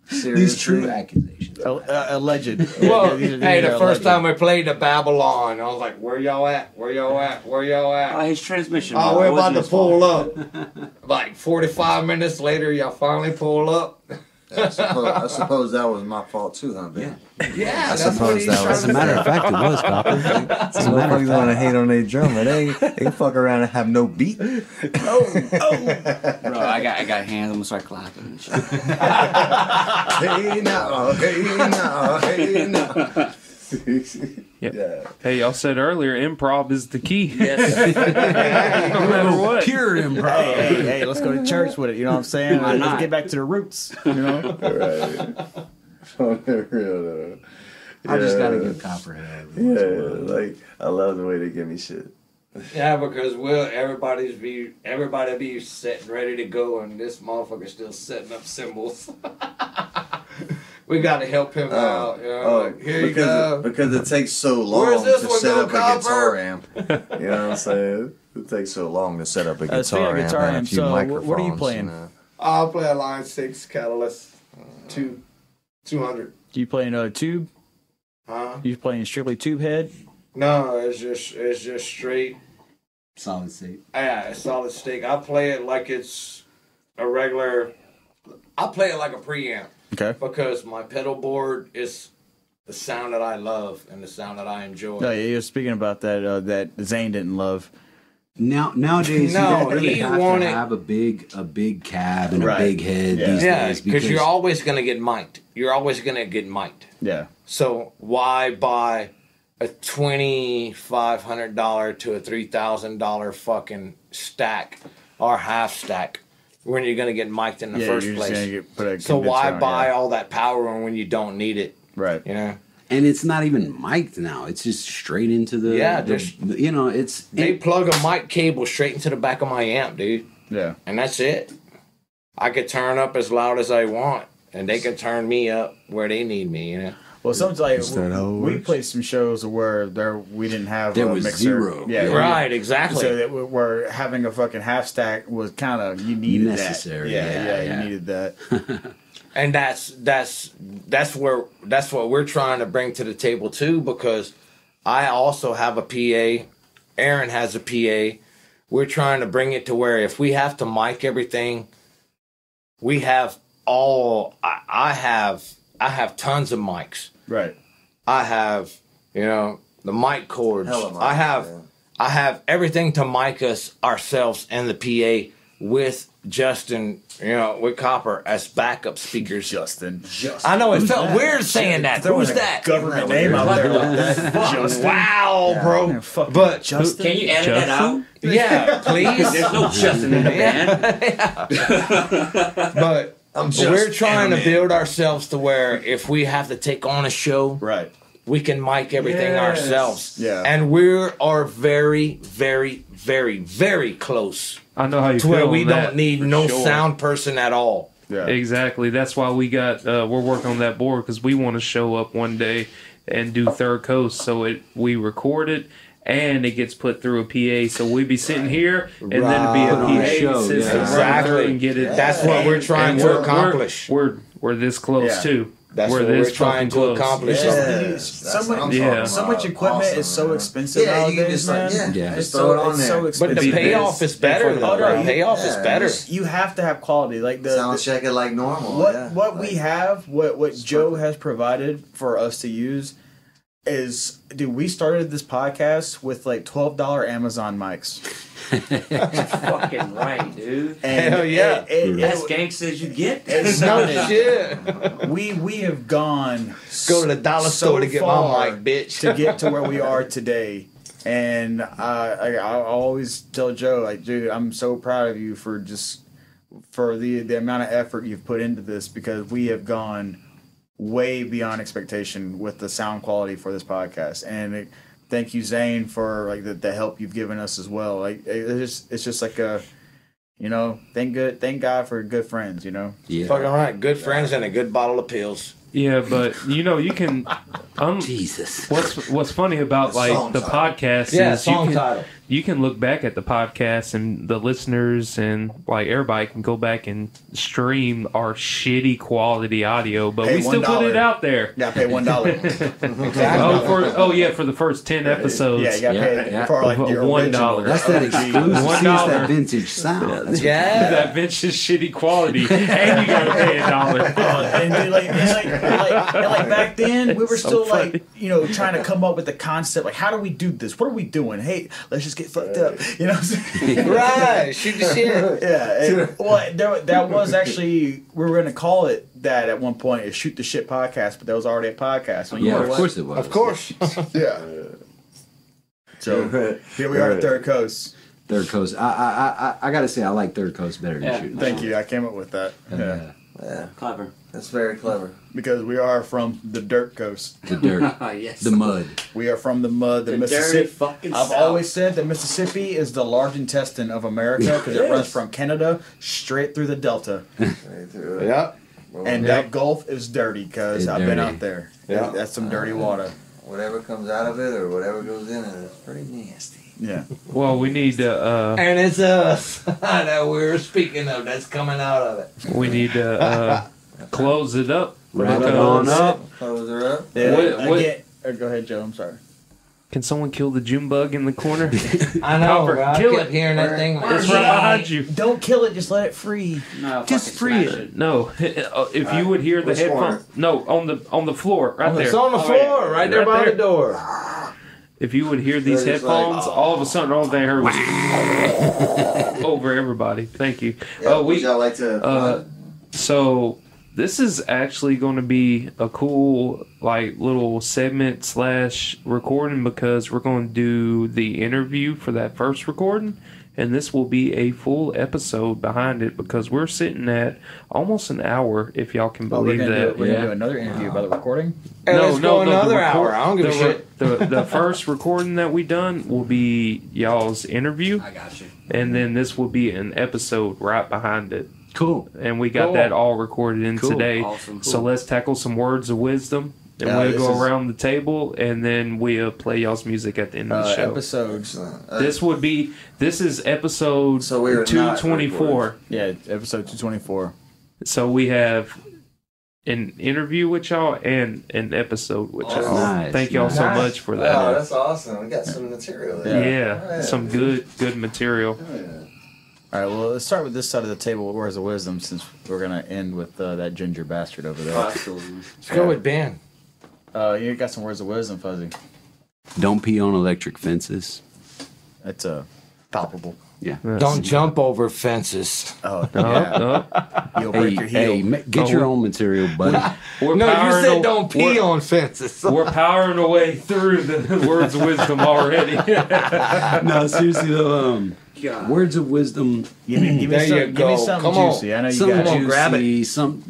Seriously? These true accusations. Alleged. Well, hey, the first time we played the Babylon, I was like, "Where y'all at? Where y'all at? Where y'all at?" His transmission. Oh, we're about to pull up. Like 45 minutes later, y'all finally pull up. I suppose that was my fault too, huh, Ben? Yeah, I suppose that was. As a matter of fact, it was, Copper. Some motherfuckers want to hate on their drummer. They can fuck around and have no beat. Bro, I got hands. I'm gonna start clapping and shit. Hey now, hey now, hey now. Yeah. Hey, y'all said earlier, improv is the key. Yes. No matter what. Pure improv. Hey, let's go to church with it. You know what I'm saying? Why Let's not? get back to the roots. You know? Right. On the real though. I just gotta give Copperhead. Yeah, like I love the way they give me shit. Yeah, because everybody be setting ready to go, and this motherfucker still setting up cymbals. We got to help him out. You know, like, here you go. Because it takes so long Where's this to one set go, up a guitar Copper? amp. You know what I'm saying? It takes so long to set up a guitar Speaking of amp guitar and a amps, few so microphones. what are you playing? I'll play a Line 6 Catalyst 200. You playing tube? Huh? You playing strictly tube head? No, it's just straight. Solid state. Yeah, it's solid stick. I play it like it's a regular. I play it like a preamp. Okay. Because my pedal board is the sound that I love and the sound that I enjoy. No, you're speaking about that that Zane didn't love. Nowadays, No, you don't really he have wanted- to have a big cab and Right. a big head Yeah. these Yeah, days because you're always gonna get mic'd. You're always gonna get mic'd. Yeah. So why buy a $2,500 to a $3,000 fucking stack or half stack when you're gonna get mic'd in the Yeah, first you're just place? gonna put a So why condenser on, buy yeah. all that power when you don't need it? Right. You know, and it's not even mic'd now. It's just straight into the it's they plug a mic cable straight into the back of my amp, dude, Yeah. and that's it. I could turn up as loud as I want, and they can turn me up where they need me. You know. Well, sometimes like, that how it we works? played some shows where we didn't have There a was mixer. zero. Yeah. Right, exactly. So that where having a fucking half stack was kind of you needed Necessary, that. yeah. You needed that. And that's what we're trying to bring to the table too, because I also have a PA. Aaron has a PA. We're trying to bring it to where if we have to mic everything, we have all. I have tons of mics. Right. I have the mic cords. Hella mics, I have everything to mic us ourselves and the PA with Justin, with Copper as backup speakers. Justin. I know it felt weird saying that. Throwing Who's a that? government name out there like that. Justin. Wow, bro. Fucking But Justin. Can you edit that out? yeah, please. There's no Justin in the band. But we're trying to build ourselves to where if we have to take on a show, Right. we can mic everything ourselves. Yeah. And we are very, very, very, very close I know how you to feel where we on don't that, need for no sure. sound person at all. Yeah. Exactly. That's why we got we're working on that board because we want to show up one day and do Third Coast. So we record it and it gets put through a PA. So we be sitting here and then it'd be a Put on a PA show, system yeah. Exactly. and get it. That's what we're trying and to accomplish. We're this close Yeah. too. That's we're what this we're trying fucking to close. accomplish. So much, Yeah. so much equipment is so expensive Yeah, you can nowadays, just, like, man. yeah, It's just throw it on it's there. so But expensive. the payoff is better, though. no, The payoff is yeah, better. You have to have quality. Like Sound check it like normal. what we have, what Joe has provided for us to use is, dude, we started this podcast with like $12 Amazon mics. Fucking right, dude. And Hell yeah. As gangsta as you get. it's No not shit. we have gone Go to the dollar so store to get far my mic, bitch. to get to where we are today. And I always tell Joe, like, dude, I'm so proud of you for the amount of effort you've put into this, because we have gone way beyond expectation with the sound quality for this podcast. And thank you, Zane, for like the help you've given us as well. Like it's just like a, thank God for good friends. Yeah. Fucking right. Good friends and a good bottle of pills. Yeah, but you can. Jesus. What's funny about like song the title. podcast Yeah, is song title. you can look back at the podcast and the listeners and like everybody can go back and stream our shitty quality audio, but Hey, we still put it $1. out there. Gotta pay $1. Oh yeah, for the first 10 episodes. Yeah, you gotta pay Yeah. for like your $1. original. That's that exclusive. $1. See, it's that vintage sound. That's Yeah. That vintage shitty quality, and you gotta pay $1. And like back then, we were So still funny. like, trying to come up with the concept. Like, how do we do this? What are we doing? Hey, let's just get get fucked up. You know what I'm saying? Right, shoot the shit. Yeah. That was actually, we were going to call it that at one point, is Shoot the Shit Podcast, but that was already a podcast. So Yeah, of course it was. Of course. Yeah. So here we are at Third Coast. Third Coast. I gotta say, I like Third Coast better than Shooting. Thank you. I came up with that. Yeah, Clever. that's very clever. Because we are from the Dirt Coast. The dirt. Yes. The mud. We are from the mud, the The Mississippi. dirty fucking I've South. always said that Mississippi is the large intestine of America because it runs from Canada straight through the Delta. Yep. And that Gulf is dirty because It's I've been dirty. out there. Yeah. That's some dirty water. Whatever comes out of it or whatever goes in it is pretty nasty. Yeah. Well, we need to And it's us that we're speaking of that's coming out of it. close it up. Wrap it because- on up. Close her up. Yeah. What- Again, go ahead, Joe. I'm sorry. Can someone kill the June bug in the corner? I know. Copper, I kill kept it. hearing that thing. It's right behind you. Don't kill it. Just let it free. No, Just free it. No, if you would hear the Which headphones. No, on the floor, right there. It's on the floor, right there by the door. If you would hear these They're just like, headphones, all of a sudden, all they heard was over everybody. Thank you. Yeah, would y'all like to? So this is actually going to be a cool like little segment / recording because we're going to do the interview for that first recording, and this will be a full episode behind it because we're sitting at almost an hour, if y'all can believe that. We're gonna do another interview by the recording. And let's go the another hour. I don't give a the, shit. The first recording that we done will be y'all's interview, I got you. and then this will be an episode right behind it. Cool. And we got Cool. that all recorded in Cool. today. Awesome. So let's tackle some words of wisdom, and Yeah, we'll this go is- around the table, and then we'll play y'all's music at the end of the show. Episodes. This is episode So we are not 224. Yeah, episode 224. So we have an interview with y'all and an episode with y'all. Nice, Thank y'all so nice. much for Oh, that. that's awesome. We got some material there. Yeah, some good material. All right, well, let's start with this side of the table, words of wisdom, since we're gonna end with that ginger bastard over there. Let's go with Ben. You got some words of wisdom, Fuzzy. Don't pee on electric fences. That's palpable. Yeah. Don't jump over fences. Oh, yeah. You'll break your heel. Get your own material, buddy. We're No, you powering said a- don't pee on fences. We're powering away through the words of wisdom already. No, seriously though. Words of wisdom. Give me There you give me go. something Come on. juicy. I know you Some got on, juicy. grab it. juicy, some.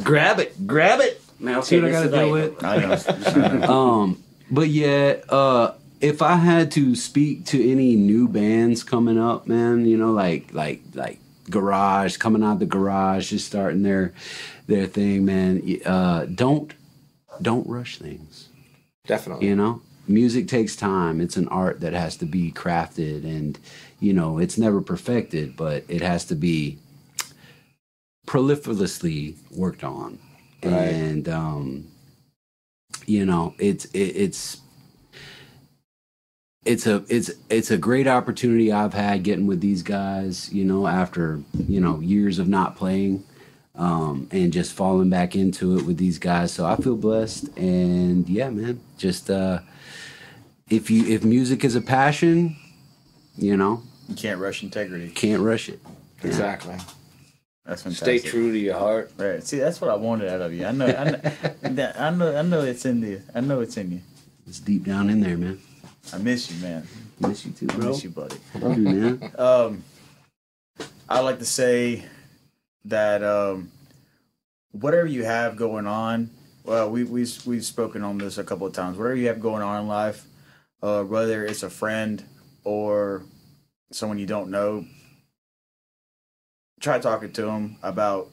Grab it. Man, okay, See what I this gotta is deal like- with. I know. But yeah, if I had to speak to any new bands coming up, man, you know, like garage, coming out the garage, just starting their thing, man. Don't rush things. Definitely. You know, music takes time. It's an art that has to be crafted, and you know, it's never perfected, but it has to be proliferously worked on. Right. And you know, it's a great opportunity I've had getting with these guys, you know, after, you know, years of not playing, and just falling back into it with these guys. So I feel blessed, and yeah, man, just if music is a passion, you know, You can't rush integrity. can't rush it. Exactly. That's Stay fantastic. true to your heart. Right. See, that's what I wanted out of you. I know it's in you. I know it's in you. It's deep down in there, man. I miss you, man. Miss you too, I bro. miss you, buddy. Love you, man. I like to say that whatever you have going on, well, we've spoken on this a couple of times. Whatever you have going on in life, whether it's a friend or someone you don't know, try talking to them about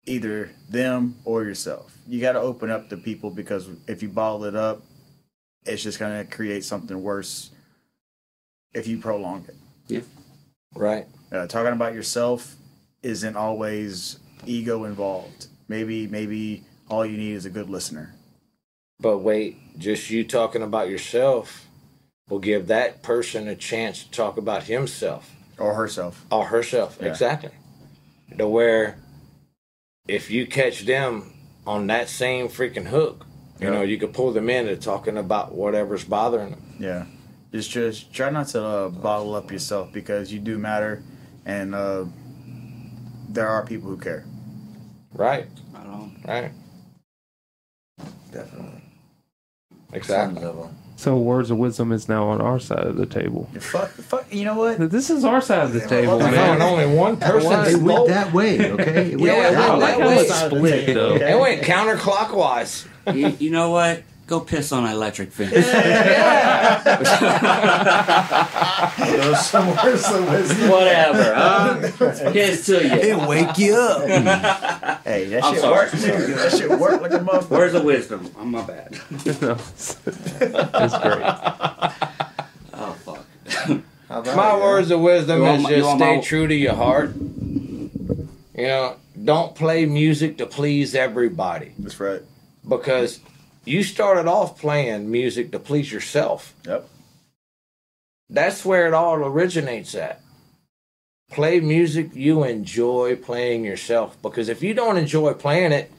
either them or yourself. You got to open up to people, because if you bottle it up, it's just going to create something worse if you prolong it. Yeah. Right. Talking about yourself isn't always ego involved. Maybe all you need is a good listener. But wait, just you talking about yourself will give that person a chance to talk about himself. Or herself. Or herself, Yeah. exactly. To where if you catch them on that same freaking hook, you know, you could pull them into talking about whatever's bothering them. Yeah. just try not to bottle up yourself, because you do matter, and there are people who care. Right. I don't. Right. Definitely. Exactly. So words of wisdom is now on our side of the table. Fuck. You know what? This is our side of the table, I man. found only one person. It went that way, okay? It went Yeah, that I way. like how it's split, though. It went counterclockwise. You know what? Go piss on an electric fence. Those some words of wisdom. Whatever, huh? Here's to you. It wake you up. Hey, that I'm shit sorry. works. That shit worked like a motherfucker. Words of wisdom. I'm my bad. No, it's great. Oh, fuck. My words of wisdom You is want my- just you want stay my- true to your heart. You know, don't play music to please everybody, That's right. because you started off playing music to please yourself. Yep. That's where it all originates at. Play music you enjoy playing yourself, because if you don't enjoy playing it,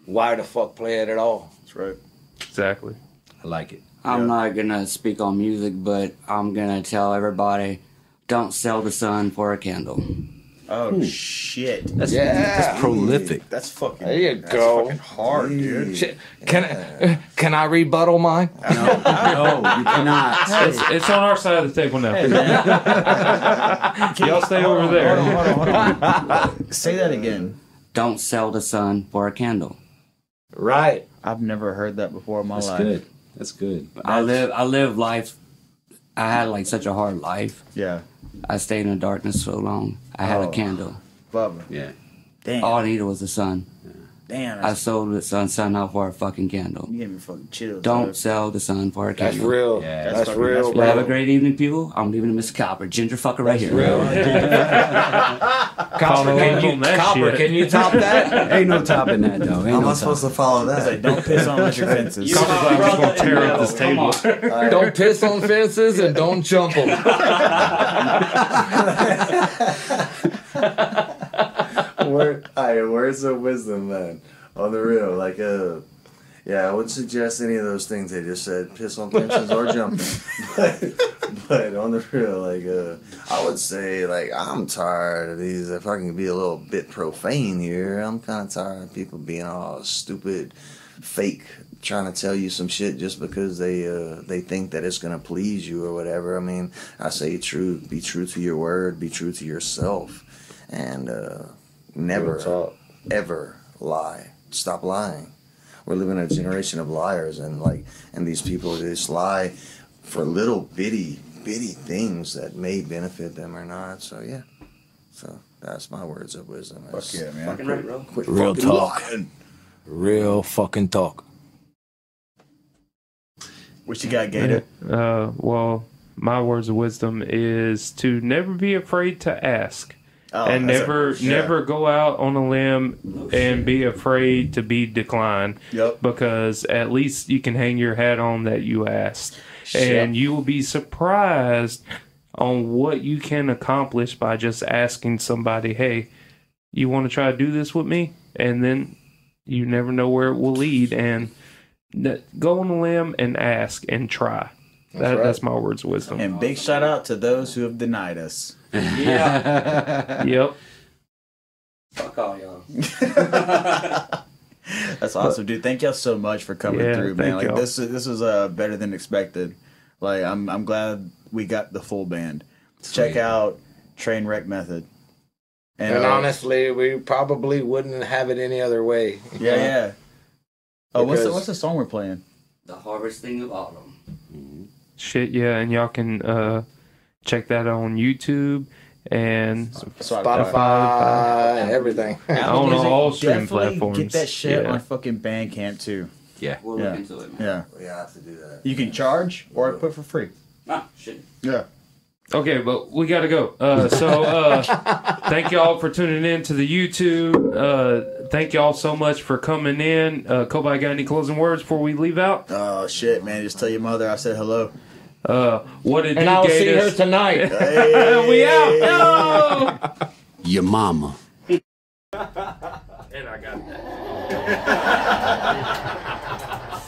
why the fuck play it at all? That's right. Exactly. I like it. I'm not gonna speak on music, but I'm gonna tell everybody, don't sell the sun for a candle. Oh shit. That's Yeah. prolific. That's fucking. There you that's go. fucking hard, dude. Shit. Can I rebuttal mine? No, you cannot. It's on our side of the table now. Y'all stay over there. Hold on. Say that again. Don't sell the sun for a candle. Right. I've never heard that before in my That's life. good. That's good. I live life. I had like such a hard life. Yeah. I stayed in the darkness so long. I had a candle. Bubba. Yeah. Damn. All I needed was the sun. Damn. I sold the sun out for a fucking candle. You gave me fucking chills. Don't dog. sell the sun for a That's candle. real. Yeah, that's fucking- real. that's Well, have a bro. great evening, people. I'm leaving to Miss Copper. Ginger fucker right here. Copper, on that shit. can you top that? Ain't no topping that, though. Ain't How am no I supposed to follow It's like, that? don't piss on electric fences. You Copper's like, I'm just gonna tear up this Come on. table. Don't piss on fences and don't jump them. Words of wisdom, man. On the real, like, yeah, I wouldn't suggest any of those things they just said. Piss on fences or jumping. but on the real, like, I would say, like, I'm tired of these. If I can be a little bit profane here, I'm kind of tired of people being all stupid, fake, trying to tell you some shit just because they think that it's gonna please you or whatever. I mean, I say true. Be true to your word. Be true to yourself, and never ever lie. Stop lying. We're living in a generation of liars, and these people just lie for little bitty things that may benefit them or not. So yeah, so that's my words of wisdom. Fuck yeah, man. Fucking right, bro. Quit Real fucking talk. lying. Real fucking talk. What you got, Gator? Well, my words of wisdom is to never be afraid to ask. Oh, And that's never go out on a limb and be afraid to be declined. Yep. Because at least you can hang your hat on that you asked. And you will be surprised on what you can accomplish by just asking somebody, hey, you want to try to do this with me? And then you never know where it will lead. And go on a limb and ask and try. That's my words of wisdom. And big shout out to those who have denied us. Yeah. Yep. Fuck all y'all. That's awesome, dude. Thank y'all so much for coming Yeah, through, man. thank Like y'all. this was better than expected. Like I'm glad we got the full band. Check out Trainwreck Method. And honestly, we probably wouldn't have it any other way. yeah. Oh, Because- what's the song we're playing? The harvesting of autumn. Shit, yeah, and y'all can check that on YouTube and Spotify, everything. on Music, all stream definitely platforms. Get that shit Yeah. on fucking Bandcamp too. We'll Yeah. look into it, man. Yeah, We have to do that. you can charge or put for free. Ah, shit. Yeah. Okay, but we gotta go. Thank y'all for tuning in to the YouTube. Thank y'all so much for coming in. Kobi, got any closing words before we leave out? Oh shit, man! Just tell your mother I said hello. What did And you I'll see her Gators? tonight. We out. No! Your mama. And I got that.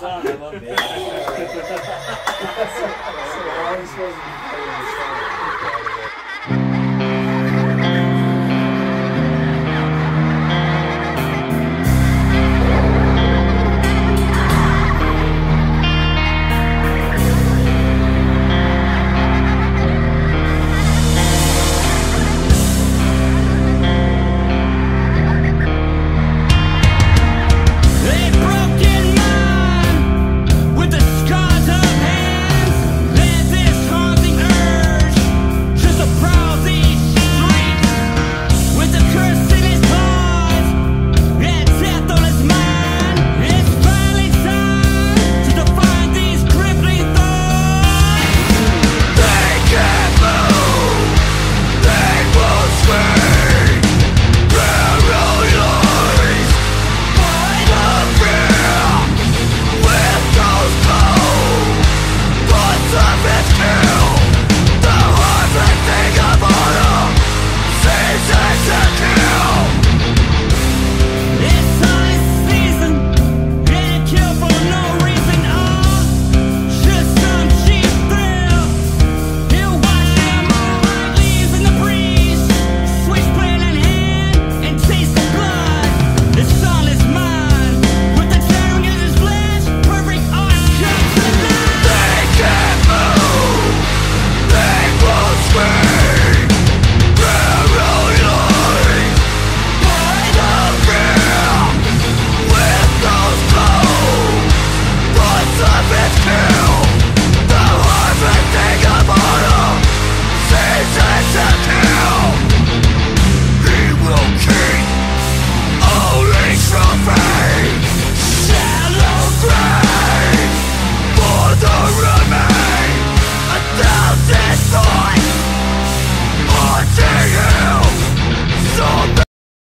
Son of a love it.